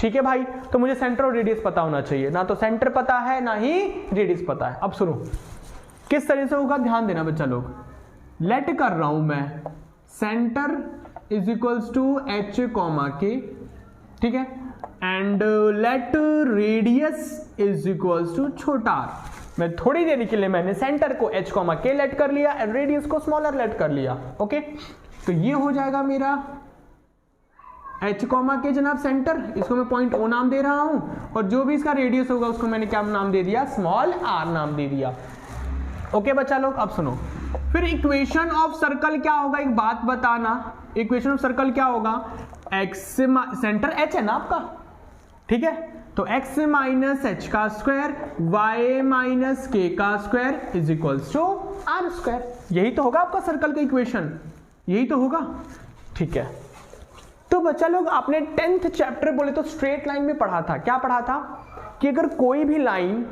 ठीक है भाई। तो मुझे सेंटर और रेडियस पता होना चाहिए, ना तो सेंटर पता है ना ही रेडियस पता है। अब सुनो किस तरह से होगा, ध्यान देना बच्चा लोग। लेट कर रहा हूं मैं सेंटर = h, k, ठीक है, एंड लेट रेडियस = छोटा r। मैं थोड़ी देर के लिए मैंने सेंटर को h, k लेट कर लिया एंड रेडियस को स्मॉलर लेट कर लिया, ओके। तो ये हो जाएगा मेरा h, k जनाब सेंटर, इसको मैं पॉइंट O नाम दे रहा हूं, और जो भी इसका रेडियस होगा उसको मैंने क्या नाम दे दिया, स्मॉल r नाम दे दिया, ओके बच्चा लोग। अब सुनो फिर इक्वेशन ऑफ सर्कल क्या होगा, एक बात बताना, इक्वेशन ऑफ सर्कल क्या होगा, x सेंटर h है ना आपका, ठीक है, तो x माइनस एच का स्क्वायर y माइनस के का square is equals to r square. यही तो होगा आपका सर्कल का इक्वेशन, यही तो होगा। ठीक है, तो बच्चा लोग आपने 10th चैप्टर बोले तो स्ट्रेट लाइन में पढ़ा था। क्या पढ़ा था कि अगर कोई भी लाइन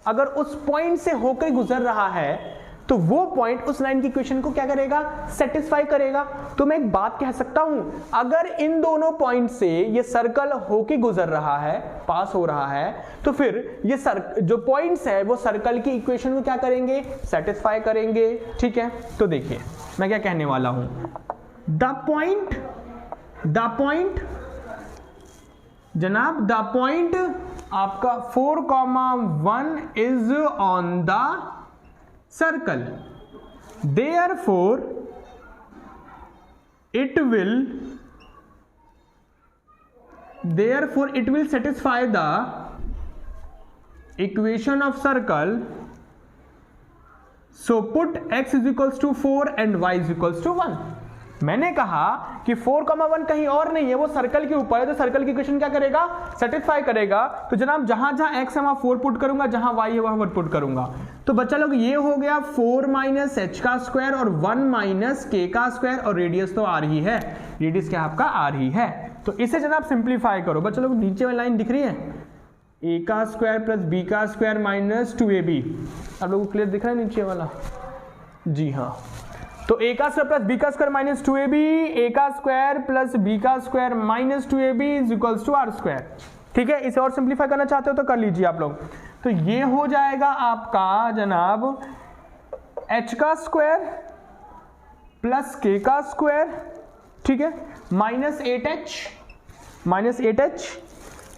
अगर उस पॉइंट से होकर गुजर रहा है तो वो पॉइंट उस लाइन की इक्वेशन को क्या करेगा, सेटिस्फाई करेगा। तो मैं एक बात कह सकता हूं, अगर इन दोनों पॉइंट से ये सर्कल होके गुजर रहा है, पास हो रहा है, तो फिर ये जो पॉइंट्स है वो सर्कल की इक्वेशन को क्या करेंगे, सेटिस्फाई करेंगे। ठीक है, तो देखिए मैं क्या कहने वाला हूं, द पॉइंट जनाब, द पॉइंट आपका 4,1 is on the circle, therefore it will satisfy the equation of circle. So put x is equals to 4 and y is equals to 1. मैंने कहा कि 4,1 कहीं और नहीं है, वो सर्कल के ऊपर है, तो सर्कल की इक्वेशन क्या करेगा, सेटिस्फाई करेगा। तो जनाब जहां जहां x है वहां 4 पुट करूंगा, जहां y है वहां 1 पुट करूंगा। तो बच्चा लोग ये हो गया 4 माइनस एच का स्क्वायर और 1 माइनस के का स्क्वायर, और रेडियस तो आर ही है, रेडियस क्या आपका आर ही है। तो इसे जनाब सिंप्लीफाई करो। बच्चा लोग नीचे वाली लाइन दिख रही है, a का स्क्वायर प्लस b का स्क्वायर माइनस 2ab। आप लोगों को क्लियर दिख रहा है नीचे वाला? जी हाँ, तो a का स्क्वायर प्लस b का स्क्वायर माइनस 2ab, a का स्क्वायर प्लस b का square minus 2ab is equals to r square. ठीक है, इसे और सिंप्लीफाई करना चाहते हो तो कर लीजिए आप लोग। तो ये हो जाएगा आपका जनाब h का स्क्वायर प्लस k का स्क्वायर, ठीक है, minus 8h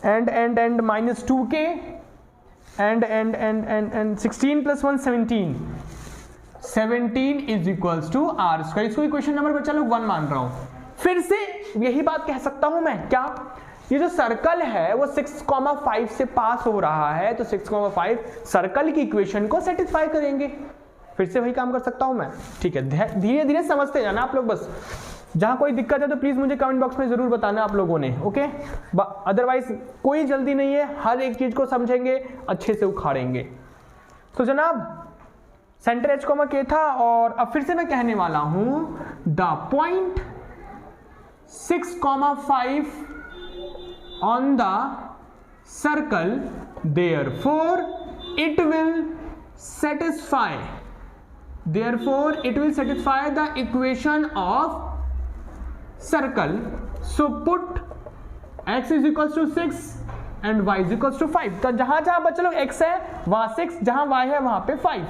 and minus 2k and 16 plus 1 17 is equals to r square. इसको इक्वेशन नंबर बच्चा लोग 1 मान रहा हूं। फिर से यही बात कह सकता हूं मैं, क्या ये जो सर्कल है वो 6,5 से पास हो रहा है, तो 6,5 सर्कल की इक्वेशन को सेटिस्फाई करेंगे। फिर से वही काम कर सकता हूं मैं। ठीक है, धीरे धीरे समझते जाना आप लोग। बस जहां कोई दिक्कत है तो प्लीज मुझे कमेंट बॉक्स में जरूर बताना आप लोगों ने, ओके। अदरवाइज कोई जल्दी नहीं है, हर एक चीज को समझेंगे, अच्छे से उखाड़ेंगे। तो जनाब सेंटर h कोमा k था, और अब फिर से मैं कहने वाला हूं the point 6,5 on the circle, therefore it will satisfy the equation of circle. So put x is equals to 6 and y is equals to 5. तो जहां जहां बच्चे लोग x है वहां 6, जहां y है वहां पे 5।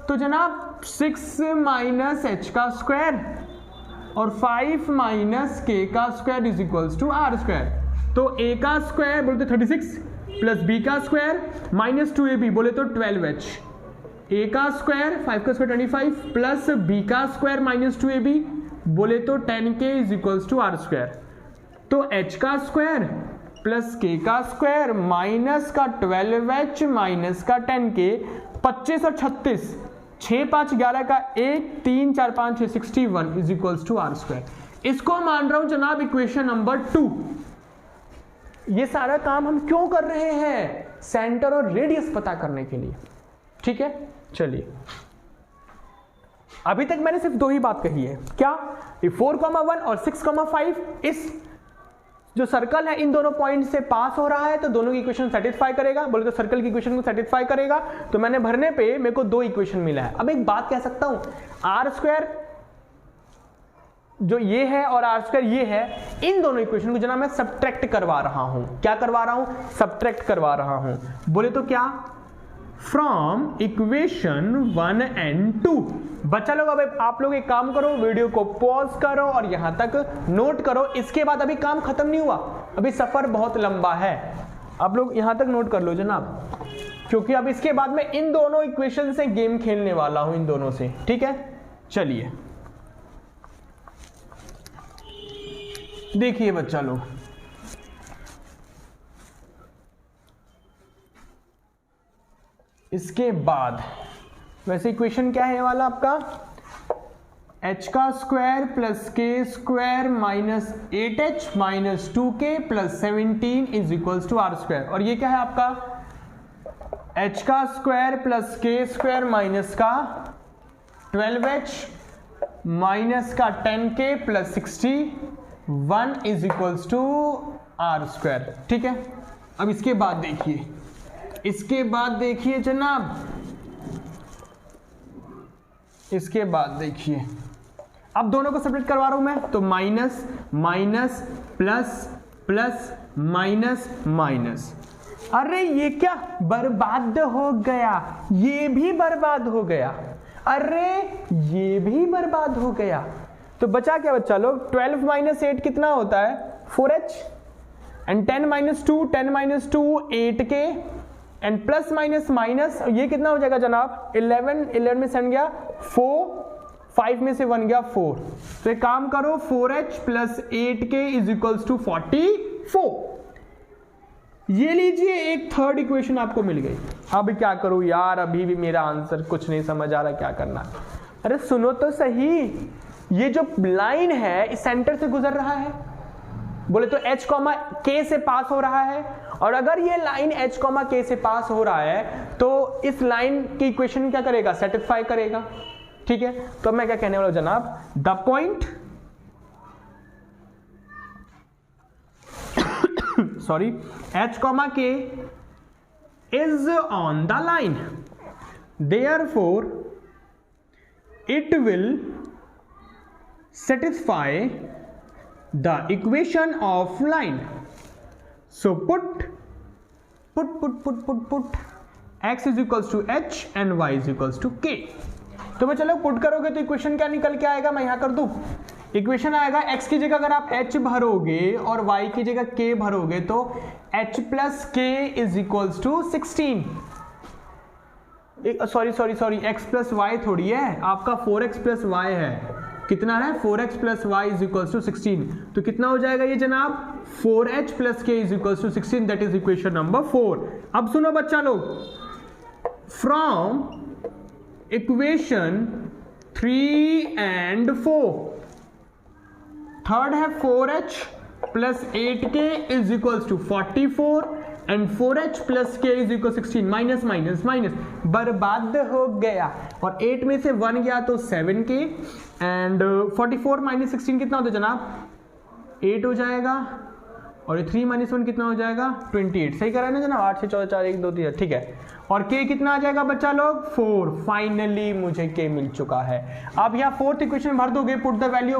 तो जनाब 6 माइनस एच का स्क्वायर और 5 माइनस के का square is equals to r square. तो a का स्क्वायर बोले तो 36 प्लस b का स्क्वायर माइनस 2ab बोले तो 12h, a का स्क्वायर 5 का स्क्वायर 25 प्लस b का स्क्वायर माइनस 2ab बोले तो 10k is equals to r square. तो h का स्क्वायर प्लस k का स्क्वायर माइनस का 12h माइनस का 10k, 25 और 36, 6 5 11 का 1 3 4 5 6 61 is equals to r square. इसको मान रहा हूं जनाब इक्वेशन नंबर 2। ये सारा काम हम क्यों कर रहे हैं, सेंटर और रेडियस पता करने के लिए। ठीक है, चलिए अभी तक मैंने सिर्फ 2 ही बात कही है, क्या 4,1 और 6,5 इस जो सर्कल है इन दोनों पॉइंट से पास हो रहा है, तो दोनों की इक्वेशन सेटिस्फाई करेगा, बोले तो सर्कल की इक्वेशन को सेटिस्फाई करेगा। तो मैंने भरने पे मेरे को 2 इक्वेशन मिला है। अब एक बात कह सकता हूं, आर स्क्वायर जो ये है और आर स्क्वायर ये है, इन दोनों इक्वेशन को जनाब मैं सब्ट्रैक्ट करवा रहा हूं। क्या करवा रहा हूं, सब्ट्रैक्ट करवा रहा हूं। बोले तो क्या, फ्रॉम इक्वेशन 1 and 2। बच्चा लोग अब आप लोग एक काम करो, वीडियो को पॉज करो और यहां तक नोट करो। इसके बाद अभी काम खत्म नहीं हुआ, अभी सफर बहुत लंबा है। आप लोग यहां तक नोट कर लो जनाब, क्योंकि अब इसके बाद मैं इन दोनों इक्वेशन से गेम खेलने वाला हूं, इन दोनों से। ठीक है, चलिए देखिए बच्चा लोग, इसके बाद वैसे इक्वेशन क्या है वाला आपका, एच का square plus k square minus 8h minus 2k plus 17 is equals to r square. और ये क्या है आपका एच का square plus k square minus का 12h माइनस का 10k plus 61 is equals to r square. ठीक है, अब इसके बाद देखिए जनाब, इसके बाद देखिए, अब दोनों को सेपरेट करवा रहा हूं मैं, तो minus minus plus plus minus minus. अरे ये क्या बर्बाद हो गया, ये भी बर्बाद हो गया, अरे ये भी बर्बाद हो गया। तो बचा क्या बच्चा लोग, 12 माइनस 8 कितना होता है 4h and 10 minus 2 8k and plus minus minus, ये कितना हो जाएगा जनाब 11 में से गया 4, 5 में से 1 गया 4। तो एक काम करो 4h plus 8k is equals to 44। ये लीजिए एक थर्ड इक्वेशन आपको मिल गई। अब क्या करूं यार, अभी भी मेरा आंसर कुछ नहीं समझ आ रहा, क्या करना। अरे सुनो तो सही, ये जो लाइन है इस सेंटर से गुजर रहा है, बोले तो h, k से पास हो रहा है। और अगर ये लाइन h, k से पास हो रहा है तो इस लाइन की इक्वेशन क्या करेगा, सेटिस्फाई करेगा। ठीक है, तो मैं क्या कहने वाला हूं जनाब, the point sorry h, k is on the line, therefore it will satisfy the equation of line. So put x is equals to h and y is equals to k. तो मैं चलो पुट करोगे तो equation क्या निकल के आएगा, मैं यहां कर दूं। इक्वेशन आएगा x की जगह अगर आप h भरोगे और y की जगह k भरोगे तो h plus k is equals to 16। Sorry x plus y थोड़ी है, आपका 4x प्लस y है, कितना है 4x plus y is equals to 16। तो कितना हो जाएगा ये जनाब 4h plus k is equals to 16, that is equation number 4। अब सुनो बच्चा लोग, फ्रॉम इक्वेशन 3 and 4, थर्ड है 4h plus 8k is equals to 44 and 4h plus k is equal 16, minus minus minus बर्बाद हो गया। और 8 में से 1 गया तो 7k एंड 44 माइनस 16 कितना होता है जनाब 8 हो जाएगा, और 3 माइनस 1 कितना हो जाएगा 28। सही करा है ना जनाब, 8 से 14 4 1 2 3, ठीक है। और k कितना आ जाएगा बच्चा लोग 4। फाइनली मुझे k मिल चुका है। अब यहाँ फोर्थ इक्वेशन भर दोगे, put the value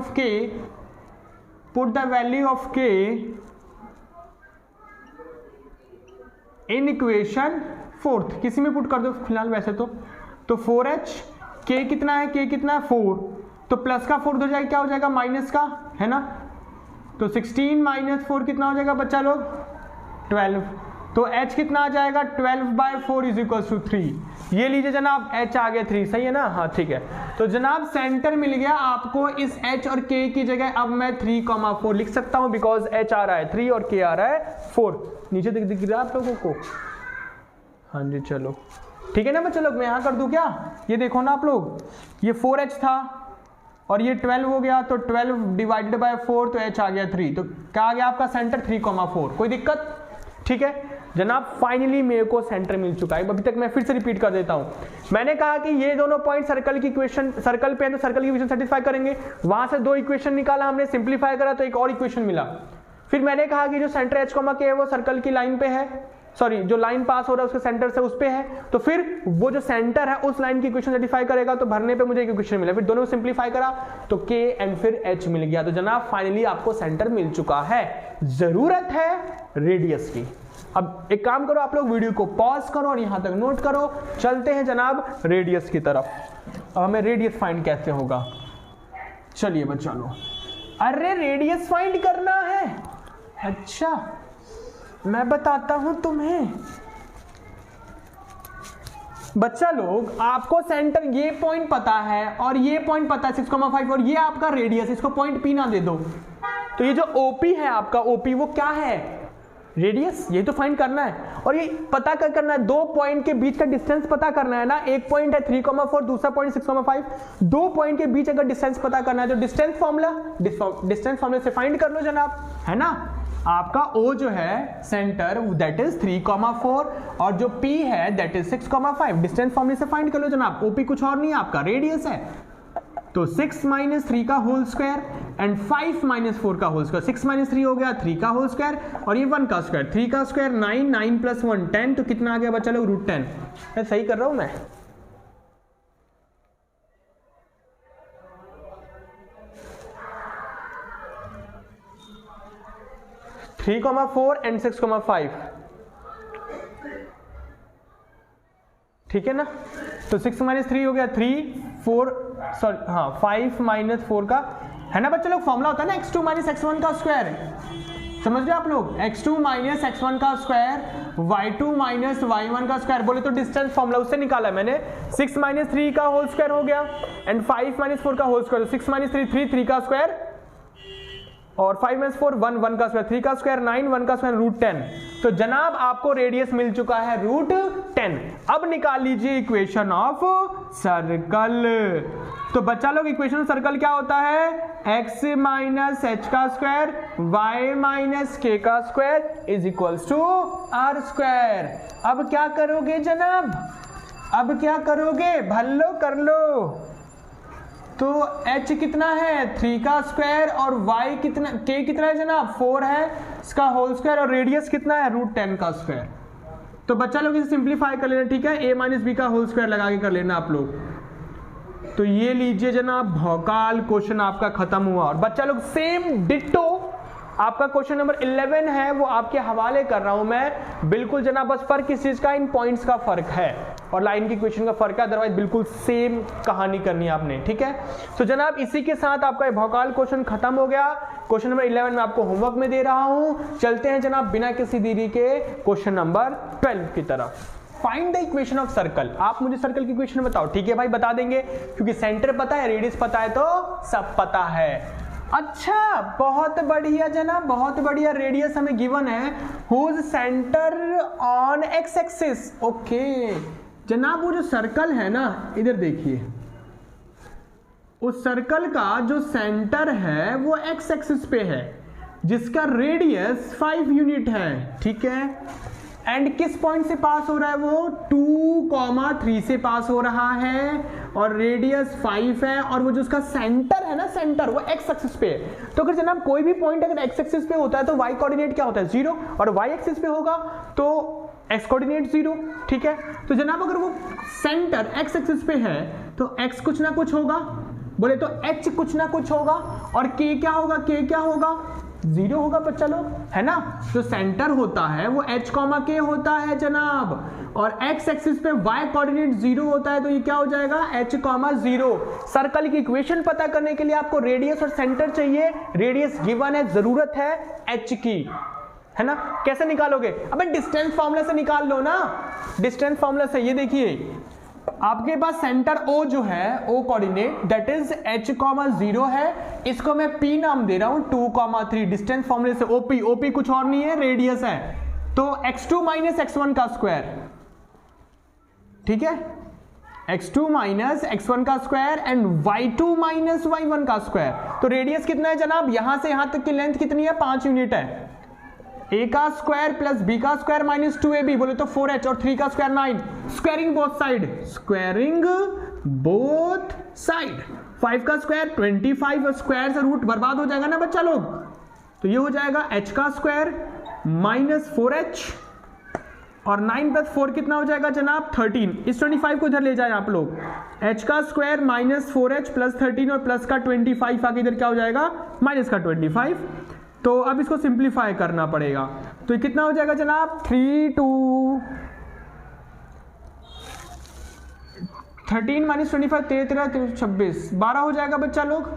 of k in equation fourth, किसी में पुट कर दो फिलहाल वैसे तो 4h, k कितना है 4, तो प्लस का 4 हो जाएगा, क्या हो जाएगा माइनस का, है ना। तो 16 माइनस 4 कितना हो जाएगा बच्चा लोग 12। तो h कितना आ जाएगा 12/4 इज इक्वल टू 3। ये लीजिए जनाब h आ गया 3, सही है ना, हाँ ठीक है। तो जनाब सेंटर मिल गया आपको इस h और k की जगह। अब मैं 3,4 लिख सकता हूं बिकॉज h आ रहा है 3 और k आ रहा है 4। नीचे दिख रहा है आप लोगों को, हाँ जी चलो ठीक है ना बच्चा लोग। मैं यहाँ कर दूं क्या, ये देखो ना आप लोग, ये 4h था और ये 12 हो गया, तो 12 डिवाइडेड बाय 4 तो h आ गया 3। तो क्या आ गया आपका सेंटर 3,4। कोई दिक्कत, ठीक है जनाब। फाइनली मेरे को सेंटर मिल चुका है। अभी तक मैं फिर से रिपीट कर देता हूं, मैंने कहा कि ये दोनों पॉइंट सर्कल की इक्वेशन, सर्कल पे है तो सर्कल की इक्वेशन सेटिस्फाई करेंगे। वहां से 2 इक्वेशन निकाला हमने, सिंप्लीफाई करा तो एक और इक्वेशन मिला। फिर मैंने कहा कि जो सेंटर h, k है वो सर्कल की लाइन पे है, सॉरी जो लाइन पास हो रहा है उसके सेंटर से उस पे है, तो फिर वो जो सेंटर है उस लाइन की इक्वेशन सेटिस्फाई करेगा। तो भरने पे मुझे एक इक्वेशन मिला, फिर दोनों सिंप्लीफाई करा तो k एंड फिर h मिल गया। तो जनाब फाइनली आपको सेंटर मिल चुका है। जरूरत है रेडियस की। अब एक काम करो, आप लोग वीडियो को पॉज करो और यहां तक नोट करो। चलते हैं जनाब रेडियस की तरफ। अब हमें रेडियस फाइंड कैसे होगा, चलिए बच्चा लो। अरे रेडियस फाइंड करना है, अच्छा मैं बताता हूं तुम्हें बच्चा लोग। आपको सेंटर ये पॉइंट पता है और ये पॉइंट पता है 6,5 और ये आपका रेडियस, इसको पॉइंट P ना दे दो। तो ये जो OP है आपका, OP वो क्या है रेडियस, ये तो फाइंड करना है और ये पता क्या करना है, 2 पॉइंट के बीच का डिस्टेंस पता करना है ना। एक पॉइंट है 3,4, दूसरा पॉइंट 6,5, 2 पॉइंट के बीच अगर डिस्टेंस पता करना है तो डिस्टेंस फॉर्मूला से फाइंड कर लो जनाब, है ना। आपका O जो है सेंटर दैट इज 3,4 और जो P है दैट इज 6,5, डिस्टेंस फॉर्मूले से फाइंड कर लो जनाब। OP कुछ और नहीं है, आपका रेडियस है। तो 6 - 3 का होल स्क्वायर एंड 5 - 4 का होल स्क्वायर, 6 - 3 हो गया 3 का होल स्क्वायर और ये 1 का स्क्वायर, 3 का स्क्वायर 9, 9 + 1 10, तो कितना आ गया बच्चा लोग √10। मैं सही कर रहा हूं मैं? (3,4 and 6,5) ठीक है ना। तो 6 - 3 हो गया 3, 4 सॉरी हाँ 5 - 4 का, है ना बच्चे लोग। फॉर्मूला होता है ना x2 - x1 का स्क्वायर, समझ रहे आप लोग। x2 - x1 का स्क्वायर, y2 - y1 का स्क्वायर, बोले तो डिस्टेंस फॉर्मूला उससे निकाला मैंने। 6 - 3 का होल स्क्वायर हो गया एंड 5 - 4 का होल स्क्वायर, 6 - 3 3 का स्क्वायर और 5 - 4 1 1 का स्क्वायर, 3 का स्क्वायर 9, 1 का स्क्वायर √10। तो जनाब आपको रेडियस मिल चुका है √10। अब निकाल लीजिए इक्वेशन ऑफ सर्कल। तो बच्चा लोग इक्वेशन ऑफ सर्कल क्या होता है, x - h का स्क्वायर y - k का square is equals to r square. अब क्या करोगे जनाब, अब क्या करोगे, भल्लो कर लो। तो h कितना है 3 का स्क्वायर और y कितना, k कितना है जनाब 4 है, इसका होल स्क्वायर और रेडियस कितना है √10 का स्क्वायर। तो बच्चा लोग इसे सिंप्लीफाई कर लेना, ठीक है। a - b का होल स्क्वायर लगा के कर लेना आप लोग। तो ये लीजिए जनाब भौकाल क्वेश्चन आपका खत्म हुआ। और बच्चा लोग सेम डिट्टो आपका क्वेश्चन नंबर 11 है, वो आपके हवाले कर रहा हूं मैं। बिल्कुल जनाब, बस फर्क किस चीज का, इन पॉइंट्स का फर्क है और लाइन की क्वेश्चन का फर्क है, अदरवाइज बिल्कुल सेम कहानी करनी है आपने, ठीक है। तो जनाब इसी के साथ आपका ये भौकाल क्वेश्चन खत्म हो गया। क्वेश्चन नंबर 11 में आपको होमवर्क में दे रहा हूं। चलते हैं जनाब बिना किसी देरी के क्वेश्चन नंबर 12 की तरफ। Find the equation of circle. आप मुझे सर्कल की इक्वेशन बताओ, ठीक है भाई, बता देंगे क्योंकि सेंटर पता है, रेडियस पता है, तो सब पता है। अच्छा बहुत बढ़िया जनाब, बहुत बढ़िया। रेडियस हमें गिवन है, whose centre on x axis. Okay जनाब, वो जो सर्कल है ना, इधर देखिए, उस सर्कल का जो सेंटर है वो एक्स एक्सिस पे है, जिसका रेडियस 5 यूनिट है, ठीक है। एंड किस पॉइंट से पास हो रहा है, वो 2,3 से पास हो रहा है और रेडियस 5 है। और वो जो उसका सेंटर है ना, सेंटर वो एक्स एक्सिस पे है। तो अगर जनाब कोई भी पॉइंट अगर एक्स एक्सिस पे होता है तो वाई कोऑर्डिनेट क्या होता है 0, और वाई एक्सिस पे होगा तो एक्स कोऑर्डिनेट 0, ठीक है। तो जनाब अगर वो सेंटर एक्स एक्सिस पे है तो एक्स कुछ ना कुछ होगा, बोले तो एच कुछ ना कुछ होगा, और के क्या होगा, के क्या होगा 0 होगा बच्चा लोग, है ना। जो सेंटर होता है वो h, k होता है जनाब, और x एक्सिस पे y कोऑर्डिनेट 0 होता है, तो ये क्या हो जाएगा h, 0। सर्कल की इक्वेशन पता करने के लिए आपको रेडियस और सेंटर चाहिए। रेडियस गिवन है, जरूरत है h की, है ना। कैसे निकालोगे, अबे डिस्टेंस फार्मूला से निकाल लो ना, डिस्टेंस फार्मूला से। ये देखिए आपके पास सेंटर O जो है, O coordinate that is h, 0 है, इसको मैं P नाम दे रहा हूं 2,3। डिस्टेंस फॉर्मूले से OP कुछ और नहीं है, रेडियस है, तो x2 - x1 का स्क्वायर, ठीक है, x2 - x1 का स्क्वायर एंड y2 - y1 का स्क्वायर। तो रेडियस कितना है जनाब, यहां से यहां तक की लेंथ कितनी है 5 यूनिट है। a का स्क्वायर प्लस b का स्क्वायर माइनस 2ab, बोले तो 4h, और 3 का square 9। Squaring both side, squaring both side. 5 का स्क्वायर 25, और स्क्वायर से रूट बर्बाद हो जाएगा ना बच्चा लोग, तो ये हो जाएगा h का स्क्वायर माइनस 4h, और 9 + 4 कितना हो जाएगा जनाब 13। इस 25 को इधर ले जाए आप लोग, h का स्क्वायर माइनस 4h प्लस 13 और प्लस का 25 आगे इधर क्या हो जाएगा माइनस का 25। तो अब इसको सिंप्लीफाई करना पड़ेगा, तो ये कितना हो जाएगा जनाब 3 2 13 - 25 13 26 12 हो जाएगा बच्चा लोग,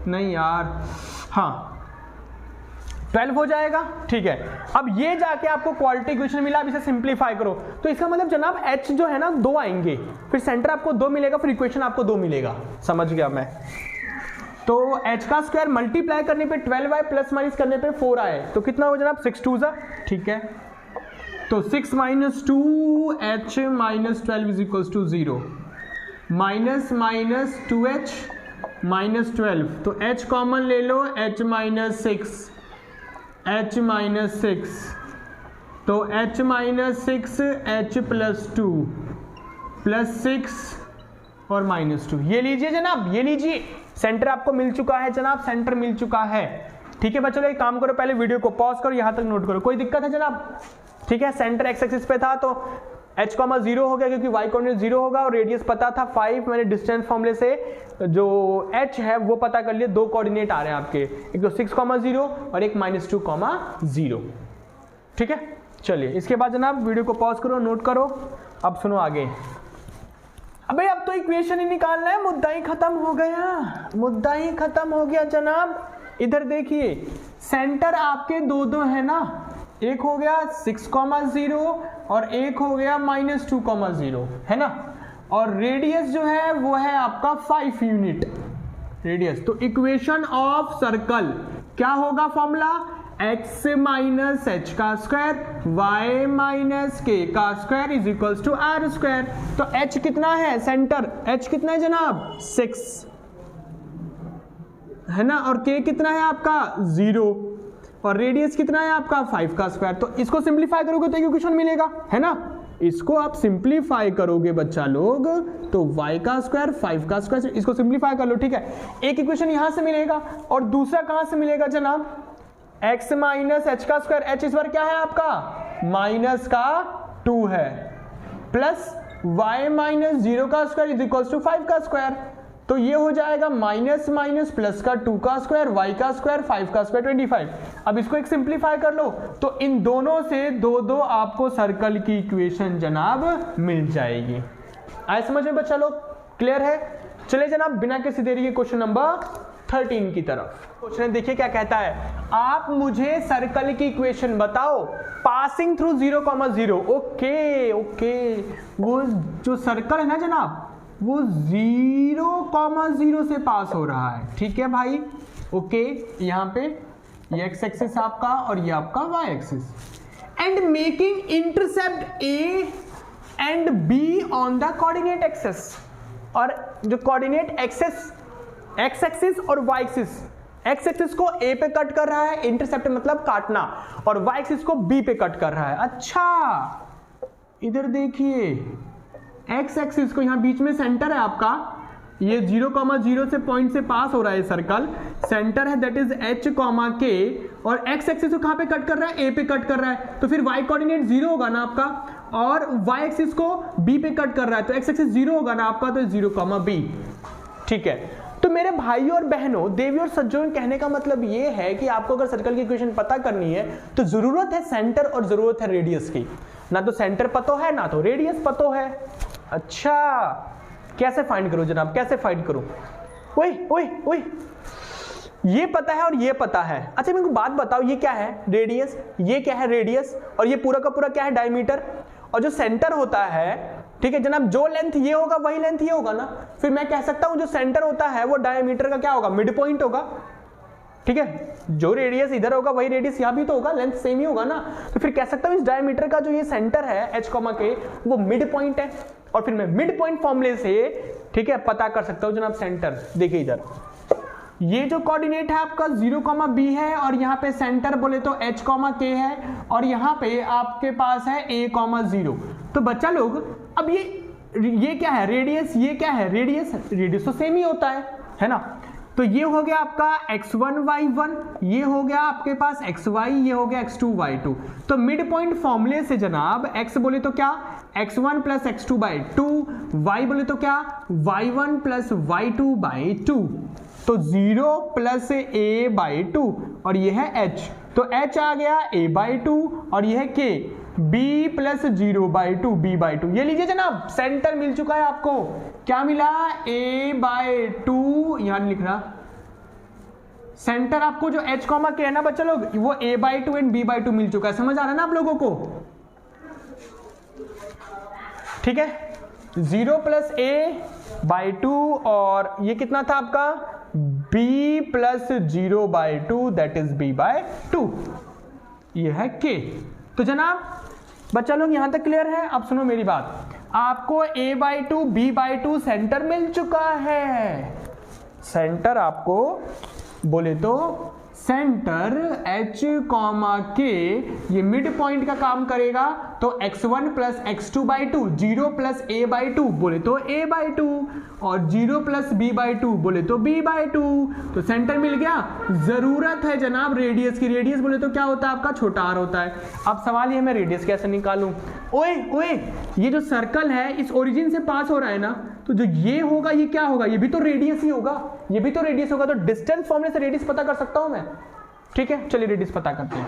नहीं यार, हाँ 12 हो जाएगा, ठीक है। अब ये जाके आपको क्वालिटी इक्वेशन मिला, अब इसे सिंप्लीफाई करो, तो इसका मतलब जनाब h जो है ना 2 आएंगे, फिर सेंटर आपको 2 मिलेगा, फिर इक्वेशन आपको 2 मिलेगा, समझ गया मैं। तो h का स्क्वायर मल्टीप्लाई करने पे 12y प्लस माइनस करने पे 4 आए तो कितना हो जनाब 6 2 ठीक है। तो 6 minus 2 h minus 12 is equals to 0 minus minus 2h minus 12 तो h कॉमन ले लो h माइनस 6 तो h minus 6 h plus 2 plus 6 और माइनस 2 ये लीजिए जनाब, ये लीजिए सेंटर आपको मिल चुका है जनाब, सेंटर मिल चुका है। ठीक है बच्चों, एक काम करो, पहले वीडियो को पॉज करो, यहां तक नोट करो, कोई दिक्कत है जनाब? ठीक है, सेंटर एक्स एक्सिस पे था तो h, 0 हो गया क्योंकि y कोऑर्डिनेट 0 होगा और रेडियस पता था 5, मैंने डिस्टेंस फॉर्मूले से जो h है वो पता कर लिया। दो कोऑर्डिनेट आ रहे हैं आपके, एक तो 6, 0 और एक -2, 0। ठीक है, चलिए इसके बाद जनाब वीडियो को पॉज करो, नोट करो। अब सुनो आगे। अबे अब तो इक्वेशन ही निकालना है, मुद्दा ही खत्म हो गया, मुद्दा ही खत्म हो गया जनाब। इधर देखिए सेंटर आपके दो है ना, एक हो गया 6, 0 और एक हो गया -2, 0 है ना, और रेडियस जो है वो है आपका 5 यूनिट रेडियस। तो इक्वेशन ऑफ सर्कल क्या होगा फॉर्मूला? x माइनस h का स्क्वायर y माइनस k का square is equals to r square. तो h कितना है सेंटर, h कितना है जनाब 6 है ना, और k कितना है आपका 0 और रेडियस कितना है आपका 5 का स्क्वायर। तो इसको सिंप्लीफाई करोगे तो इक्वेशन मिलेगा है ना, इसको आप सिंप्लीफाई करोगे बच्चा लोग तो y का स्क्वायर 5 का स्क्वायर, इसको सिंप्लीफाई कर लो। ठीक है, एक इक्वेशन यहां से मिलेगा और दूसरा कहां से मिलेगा जनाब? x माइनस h का स्क्वायर, h इस बार क्या है आपका माइनस का 2 है, प्लस y माइनस 0 का स्क्वायर इज इक्वल्स टू 5 का स्क्वायर। तो ये हो जाएगा माइनस माइनस प्लस का 2 का स्क्वायर, y का स्क्वायर 5 का स्क्वायर 25। अब इसको एक सिंप्लीफाई कर लो तो इन दोनों से दो आपको सर्कल की इक्वेशन जनाब मिल जाएगी। आए समझ में बच्चा लोग, क्लियर है? चले जनाब बिना किसी देरी के क्वेश्चन नंबर 13 की तरफ। क्वेश्चन देखिए क्या कहता है, आप मुझे सर्कल की इक्वेशन बताओ पासिंग थ्रू 0, 0। ओके, वो जो सर्कल है ना जनाब वो 0, 0 से पास हो रहा है। ठीक है भाई, ओके, यहाँ पे ये x एक्सिस आपका और ये आपका y axis, and making intercept a and b on the coordinate axis. और जो कोऑर्डिनेट एक्सिस x एक्सिस और y एक्सिस, x एक्सिस को a पे कट कर रहा है, इंटरसेप्ट मतलब काटना, और y एक्सिस को b पे कट कर रहा है। अच्छा इधर देखिए x एक्सिस को, यहां बीच में सेंटर है आपका, ये 0, 0 से पॉइंट से पास हो रहा है सर्कल, सेंटर है दैट इज h, k, और x एक्सिस को कहां पे कट कर रहा है? a पे कट कर रहा है, तो फिर y कोऑर्डिनेट 0 होगा ना आपका, और y एक्सिस को b पे कट कर रहा है तो x एक्सिस 0 होगा ना आपका, तो 0, b। ठीक है, तो मेरे भाइयों और बहनों, देवी और सज्जनों, कहने का मतलब ये है कि आपको अगर सर्कल की इक्वेशन पता करनी है तो जरूरत है सेंटर और जरूरत है रेडियस की। ना तो सेंटर पतो है ना तो रेडियस पतो है। अच्छा कैसे फाइंड करो जनाब, कैसे फाइंड करो? ओए ये पता है और ये पता है। अच्छा मेरे को बात बताओ, ये क्या है रेडियस, ये क्या है रेडियस, और ये पूरा का पूरा क्या है डायमीटर, और जो सेंटर होता है ठीक है जनाब, जो लेंथ ये होगा वही लेंथ ये होगा ना, फिर मैं कह सकता हूं जो सेंटर होता है वो डायमीटर का क्या होगा, मिड पॉइंट होगा। ठीक है, जो रेडियस इधर होगा वही रेडियस यहां भी तो होगा, लेंथ सेम ही होगा ना, तो फिर कह सकता हूं इस डायमीटर का जो ये सेंटर है h, k वो मिड पॉइंट है, और फिर मैं मिड पॉइंट फॉर्मूले से ठीक है पता कर सकता हूं जनाब सेंटर। देखिए इधर ये जो कोऑर्डिनेट है आपका 0, b है, और यहाँ पे सेंटर बोले तो h, k है, और यहाँ पे आपके पास है a, 0। तो बच्चा लोग अब ये क्या है रेडियस, ये क्या है रेडियस तो सेम ही होता है ना। तो ये हो गया आपका x1, y1, ये हो गया आपके पास xy, ये हो गया x2, y2। तो मिड पॉइंट फॉर्मूले से जनाब x बोले तो क्या x1 plus x2 by 2, y बोले तो क्या y1 प्लस y2 बाई 2, तो 0 प्लस a बाई 2, और ये है h, तो h आ गया a बाई 2, और ये है k b plus 0 by 2 b by 2। ये लीजिए जनाब सेंटर मिल चुका है आपको, क्या मिला a बाई 2, यहां लिख रहा सेंटर आपको जो h, k है ना बच्चा लोग, वो a by 2 and b by 2 मिल चुका है। समझ आ रहा है ना आप लोगों को? ठीक है, 0 प्लस a बाई 2 और ये कितना था आपका b plus 0/2 that is b/2, ये है k। तो जनाब बच्चा लोग यहां तक क्लियर है? अब सुनो मेरी बात, आपको a/2 b/2 सेंटर मिल चुका है। सेंटर आपको बोले तो सेंटर h, k ये मिड पॉइंट का काम करेगा, तो x1 plus x2/2, 0 plus a/2 बोले तो a/2 और 0 प्लस b/2 बोले तो b/2। तो सेंटर मिल गया। जरूरत है जनाब रेडियस की। रेडियस बोले तो क्या होता है आपका? छोटा r होता है। अब सवाल ये मैं रेडियस कैसे निकालूं? ओए ये जो सर्कल है इस ओरिजिन से पास हो रहा है ना, तो जो ये होगा ये क्या होगा? ये भी तो रेडियस ही होगा, ये भी तो रेडियस होगा। तो डिस्टेंस फॉर्मूले से रेडियस पता कर सकता हूं मैं। ठीक है, चलिए रेडियस पता करते हैं।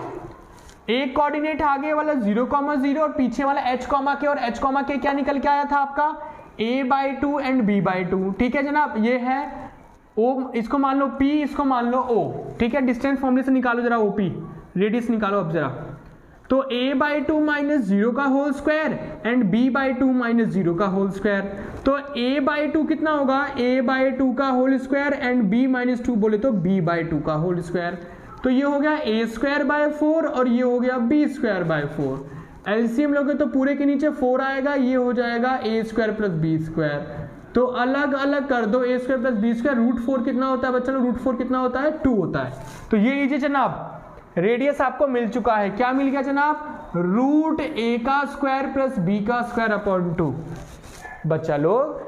एक कोऑर्डिनेट आगे वाला 0,0 और पीछे वाला h, k और h, k क्या निकल के आया था आपका? a/2 and b/2। ठीक है जनाब, ये है o, इसको मान लो p, इसको मान लो o। ठीक है, डिस्टेंस फॉर्मूले से निकालो जरा OP, रेडियस निकालो अब जरा। तो a/2 माइनस 0 का whole square and b/2 minus 0 का होल स्क्वायर। तो a/2 कितना होगा? a/2 का whole square and b minus 2 बोले तो b/2 का होल स्क्वायर। तो ये हो गया a²/4 और ये हो गया b²/4। एलसीएम लोगे तो पूरे के नीचे 4 आएगा, ये हो जाएगा a² प्लस b²। तो अलग अलग कर दो, a² प्लस b²। √4 कितना होता है बच्चों? √4 कितना होता है? 2 होता है। तो ये लीजिए जनाब, रेडियस आपको मिल चुका है। क्या मिल गया जनाब? √a² plus b²/2। बच्चा लोग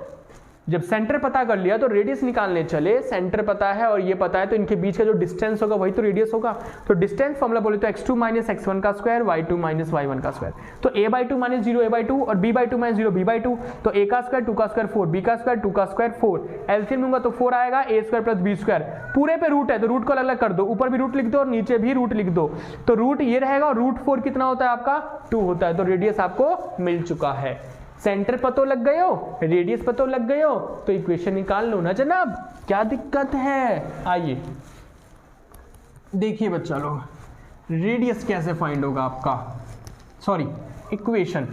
जब सेंटर पता कर लिया तो रेडियस निकालने चले। सेंटर पता है और ये पता है, तो इनके बीच का जो डिस्टेंस होगा वही तो रेडियस होगा। तो डिस्टेंस फॉर्मूला बोले तो x2 माइनस x1 का स्क्वायर, y2 माइनस y1 का स्क्वायर। तो a/2 माइनस 0 a/2 और b/2 माइनस 0 b/2। तो a का स्क्वायर 2 का स्क्वायर 4, b का स्क्वायर 2 का स्क्वायर 4। एलसीएम लूंगा तो 4 आएगा, a² प्लस b²। पूरे पे रूट है तो रूट को अलग अलग कर दो, ऊपर भी रूट लिख दो और नीचे भी रूट लिख दो। तो रूट ये रहेगा और √4 कितना होता है आपका? 2 होता है। तो रेडियस आपको मिल चुका है। सेंटर पतो लग गए हो, रेडियस पतो लग गए हो, तो इक्वेशन निकाल लो ना जनाब, क्या दिक्कत है? आइए देखिए बच्चा लोग, रेडियस कैसे फाइंड होगा आपका, सॉरी इक्वेशन।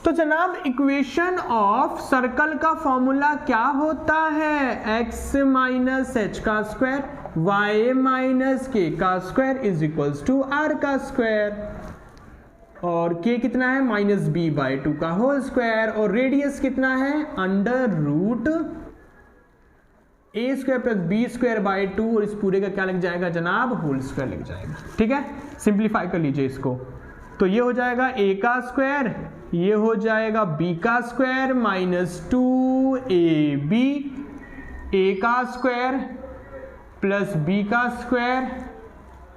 तो जनाब इक्वेशन ऑफ सर्कल का फॉर्मूला क्या होता है? x माइनस h का स्क्वायर y माइनस k का square is equals to r का स्क्वायर, और k कितना है? माइनस b/2 का होल स्क्वायर, और रेडियस कितना है? Under root a² plus b²/2, और इस पूरे का क्या लग जाएगा जनाब? होल स्क्वायर लग जाएगा। ठीक है, सिंप्लीफाई कर लीजिए इसको। तो ये हो जाएगा a का स्क्वायर, ये हो जाएगा b का स्क्वायर माइनस 2ab, a का स्क्वायर प्लस b का स्क्वायर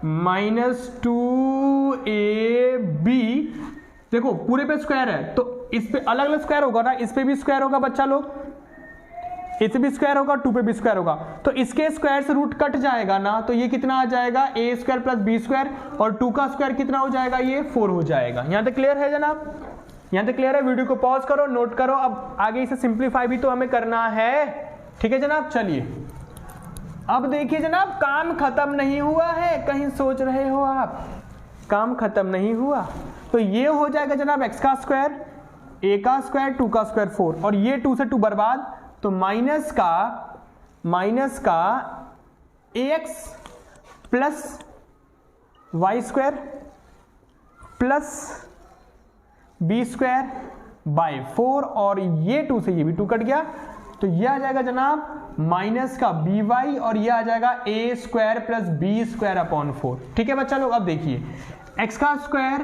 माइनस 2ab। देखो पूरे पे स्क्वायर है तो इस पे अलग अलग स्क्वायर होगा ना, इस पे भी स्क्वायर होगा बच्चा लोग, इस पे भी स्क्वायर होगा, 2 पे भी स्क्वायर होगा। तो इसके स्क्वायर से रूट कट जाएगा ना, तो ये कितना आ जाएगा? a² प्लस b² और 2 का स्क्वायर कितना हो जाएगा? ये 4 हो जाएगा। यहां तक क्लियर है जनाब? यहां तक क्लियर है? वीडियो को पॉज करो, नोट करो। अब आगे इसे सिंप्लीफाई भी तो हमें करना है। ठीक है जनाब, चलिए अब देखिए जनाब, काम खत्म नहीं हुआ है, कहीं सोच रहे हो आप काम खत्म नहीं हुआ। तो ये हो जाएगा जनाब x का स्क्वायर, a का स्क्वायर, 2 का स्क्वायर 4, और ये 2 से 2 बर्बाद, तो माइनस का ax plus y² plus b²/4, और ये 2 से ये भी 2 कट गया, तो ये आ जाएगा जनाब माइनस का by, और ये आ जाएगा a² प्लस b²/4। ठीक है बच्चा लोग, अब देखिए x का स्क्वायर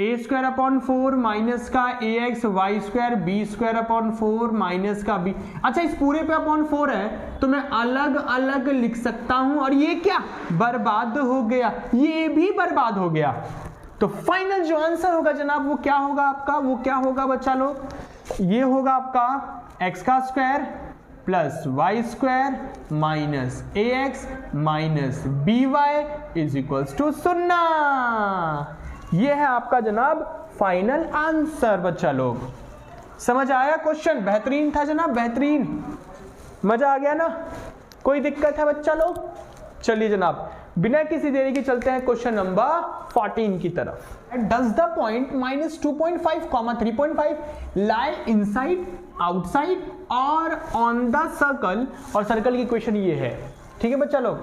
a²/4 माइनस का ax, y² b²/4 माइनस का b। अच्छा, इस पूरे पे अपॉन 4 है तो मैं अलग अलग लिख सकता हूं, और ये क्या बर्बाद हो गया, ये भी बर्बाद हो गया। तो फाइनल जो आंसर होगा जनाब वो क्या होगा आपका? वो क्या होगा बच्चा लोग? ये होगा आपका x का square plus y² minus ax minus by is equals to 0। ये है आपका जनाब फाइनल आंसर। बच्चा लोग समझ आया क्वेश्चन? बेहतरीन था जनाब, बेहतरीन, मजा आ गया ना? कोई दिक्कत है बच्चा लोग? चलिए जनाब, बिना किसी देरी के चलते हैं क्वेश्चन नंबर 14 की तरफ। Does the point -2.5, 3.5 lie inside, outside और ऑन द सर्कल, और सर्कल की इक्वेशन ये है। ठीक है बच्चा लोग,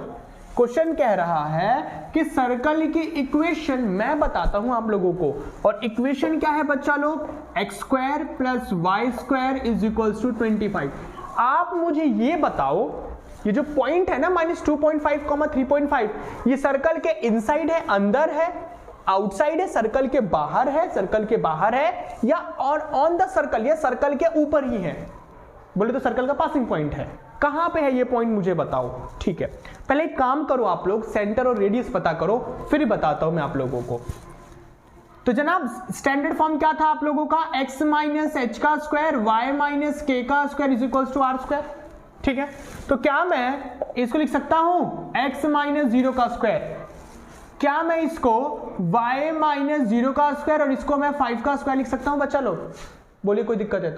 क्वेश्चन कह रहा है कि सर्कल की इक्वेशन मैं बताता हूं आप लोगों को, और इक्वेशन क्या है बच्चा लोग, x² + y² = 25। आप मुझे ये बताओ, ये जो पॉइंट है ना -2.5, 3.5, ये सर्कल के इनसाइड है, अंदर है, आउटसाइड है, सर्कल के बाहर है, सर्कल के बाहर है, या और ऑन द सर्कल, या सर्कल के ऊपर ही है? बोले तो सर्कल का पासिंग पॉइंट है। कहां पे है ये पॉइंट मुझे बताओ। ठीक है, पहले एक काम करो आप लोग, सेंटर और रेडियस पता करो, फिर बताता हूं मैं आप लोगों को। तो जनाब स्टैंडर्ड फॉर्म क्या था आप लोगों का, x - h² y - k² = r²। ठीक है, तो क्या मैं इसको लिख सकता हूं x - 0², क्या मैं इसको y - 0² और इसको मैं 5² लिख सकता हूं बच्चा लोग? बोलिए कोई दिक्कत है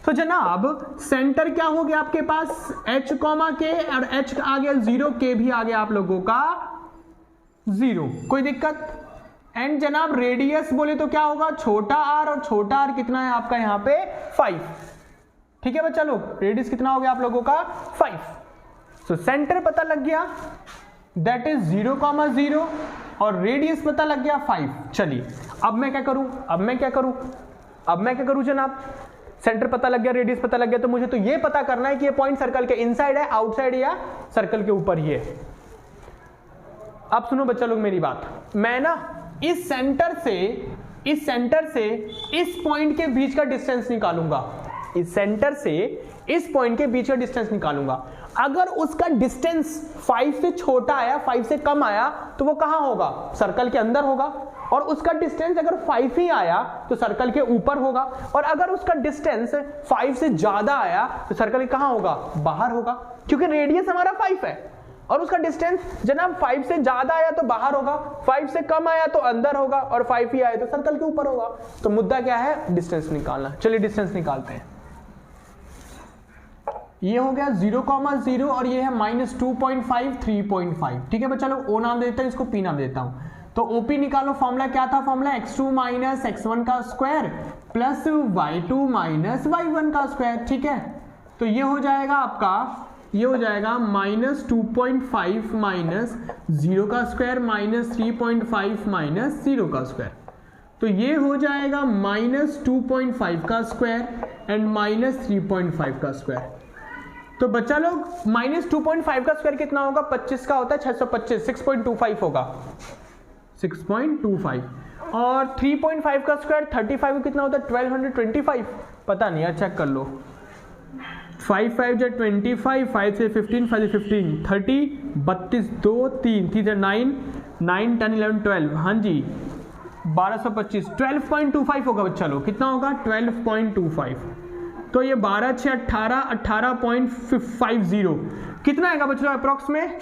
तो जनाब सेंटर क्या हो गया आपके पास, h, k, और h आ गया 0, k भी आ गया आप लोगों का 0, कोई दिक्कत? एंड जनाब रेडियस बोले तो क्या होगा, छोटा r, और छोटा r कितना है आपका यहाँ पे 5। ठीक है बच्चा लोग, रेडियस कितना हो गया आप लोगों का 5। तो सेंटर पता लग गया, दैट इज 0,0, और रेडियस पता लग गया 5। चलिए अब मैं क्या करूं जनाब, सेंटर पता लग गया, रेडियस पता लग गया, तो मुझे तो ये पता करना है कि ये पॉइंट सर्कल के इनसाइड है, आउटसाइड, या सर्कल के ऊपर ही है। अब सुनो बच्चा लोग मेरी बात, मैं ना इस सेंटर से इस पॉइंट के बीच का डिस्टेंस निकालूंगा, इस सेंटर से इस पॉइंट के बीच का डिस्टेंस निकालूंगा। अगर उसका डिस्टेंस 5 से छोटा आया, 5 से कम आया, तो वो कहां होगा, सर्कल के अंदर होगा। और उसका डिस्टेंस अगर 5 ही आया तो सर्कल के ऊपर होगा, और अगर उसका डिस्टेंस 5 से ज्यादा आया तो सर्कल के कहां होगा, बाहर होगा, क्योंकि रेडियस हमारा 5 है और उसका डिस्टेंस जनाब 5 से ज्यादा आया तो बाहर होगा, 5 से कम आया तो अंदर होगा, और 5 ही आया तो सर्कल के ऊपर होगा। तो मुद्दा क्या है, डिस्टेंस निकालना। चलिए डिस्टेंस निकालते हैं। ये हो गया 0,0 और ये है -2.5, 3.5। ठीक है बच्चा लोग, ओ नाम देता हूं, इसको पी नाम देता हूं। तो ओपी निकालो, फॉर्मूला क्या था, फॉर्मूला x2 - x1 का स्क्वायर प्लस y2 - y1 का स्क्वायर। ठीक है, तो ये हो जाएगा आपका, ये हो जाएगा -2.5 - 0 का स्क्वायर -3.5 - 0 का स्क्वायर। तो ये हो जाएगा -2.5 का स्क्वायर एंड -3.5 का स्क्वायर। तो बच्चा लोग -2.5 का स्क्वायर कितना होगा, 25 का होता है 625, 6.25 होगा, 6.25। और 3.5 का स्क्वायर 35 कितना होता है, 1225, पता नहीं यार, चेक कर लो। 5 5 जो 25, 5 से 15, 5 से 15, 30, 32, 2, 3, 3 9, 9, 10, 11, 12, हाँ जी 1225, 12.25 होगा बच्चा लोग, कितना होगा 12.25। तो ये 12 6 18, 18.50 कितना आएगा बच्चों अप्रोक्स में,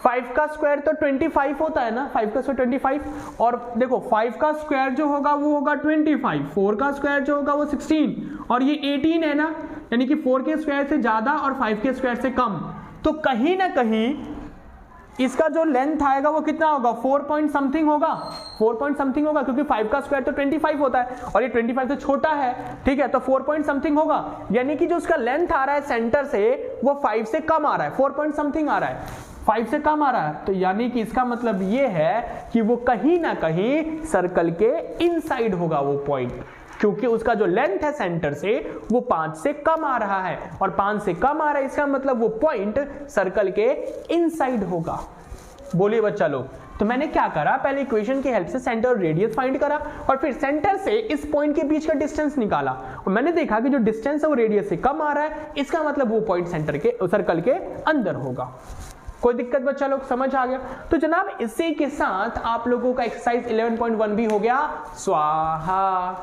5 का स्क्वायर तो 25 होता है ना, 5 का स्क्वायर 25, और देखो 5 का स्क्वायर जो होगा वो होगा 25, 4 का स्क्वायर जो होगा वो 16, और ये 18 है ना, यानी कि 4 के स्क्वायर से ज्यादा और 5 के स्क्वायर से कम। तो कहीं ना कहीं इसका जो लेंथ आएगा वो कितना होगा, 4 पॉइंट समथिंग होगा, 4 पॉइंट समथिंग होगा, क्योंकि 5 का स्क्वायर तो 25 होता है और ये 25 से छोटा है। ठीक है, तो 4 पॉइंट समथिंग होगा, यानी कि जो उसका लेंथ आ रहा है सेंटर से वो 5 से कम आ रहा है, 4 पॉइंट समथिंग आ रहा है, 5 से कम आ रहा है। तो यानी कि इसका मतलब ये है कि वो कहीं ना कहीं सर्कल के इनसाइड होगा वो पॉइंट, क्योंकि उसका जो लेंथ है सेंटर से वो 5 से कम आ रहा है, और 5 से कम आ रहा है इसका मतलब वो पॉइंट सर्कल के इनसाइड होगा। बोलिए बच्चा लोग, तो मैंने क्या करा, पहले इक्वेशन की हेल्प से सेंटर और रेडियस फाइंड करा, और फिर सेंटर से इस पॉइंट के बीच का डिस्टेंस निकाला, और मैंने देखा कि जो डिस्टेंस है वो रेडियस से कम आ रहा है, इसका मतलब वो पॉइंट सेंटर के सर्कल के अंदर होगा। कोई दिक्कत बच्चा लोग, समझ आ गया? तो जनाब इसी के साथ आप लोगों का एक्सरसाइज 11.1 भी हो गया स्वाहा।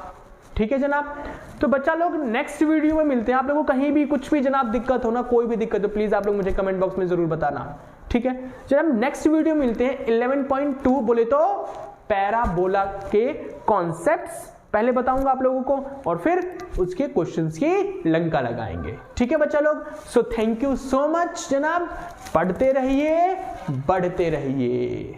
ठीक है जनाब, तो बच्चा लोग नेक्स्ट वीडियो में मिलते हैं। आप लोगों को कहीं भी कुछ भी जनाब दिक्कत हो ना, कोई भी दिक्कत हो, प्लीज आप लोग मुझे कमेंट बॉक्स में जरूर बताना। ठीक है जनाब, नेक्स्ट वीडियो मिलते हैं 11.2 बोले तो पैराबोला के कॉन्सेप्ट्स पहले बताऊंगा आप लोगों को और फिर उसके क्वेश्चंस की लंका लगाएंगे। ठीक है बच्चा लोग। So thank you so much जनाब, पढ़ते रहिए, बढ़ते रहिए।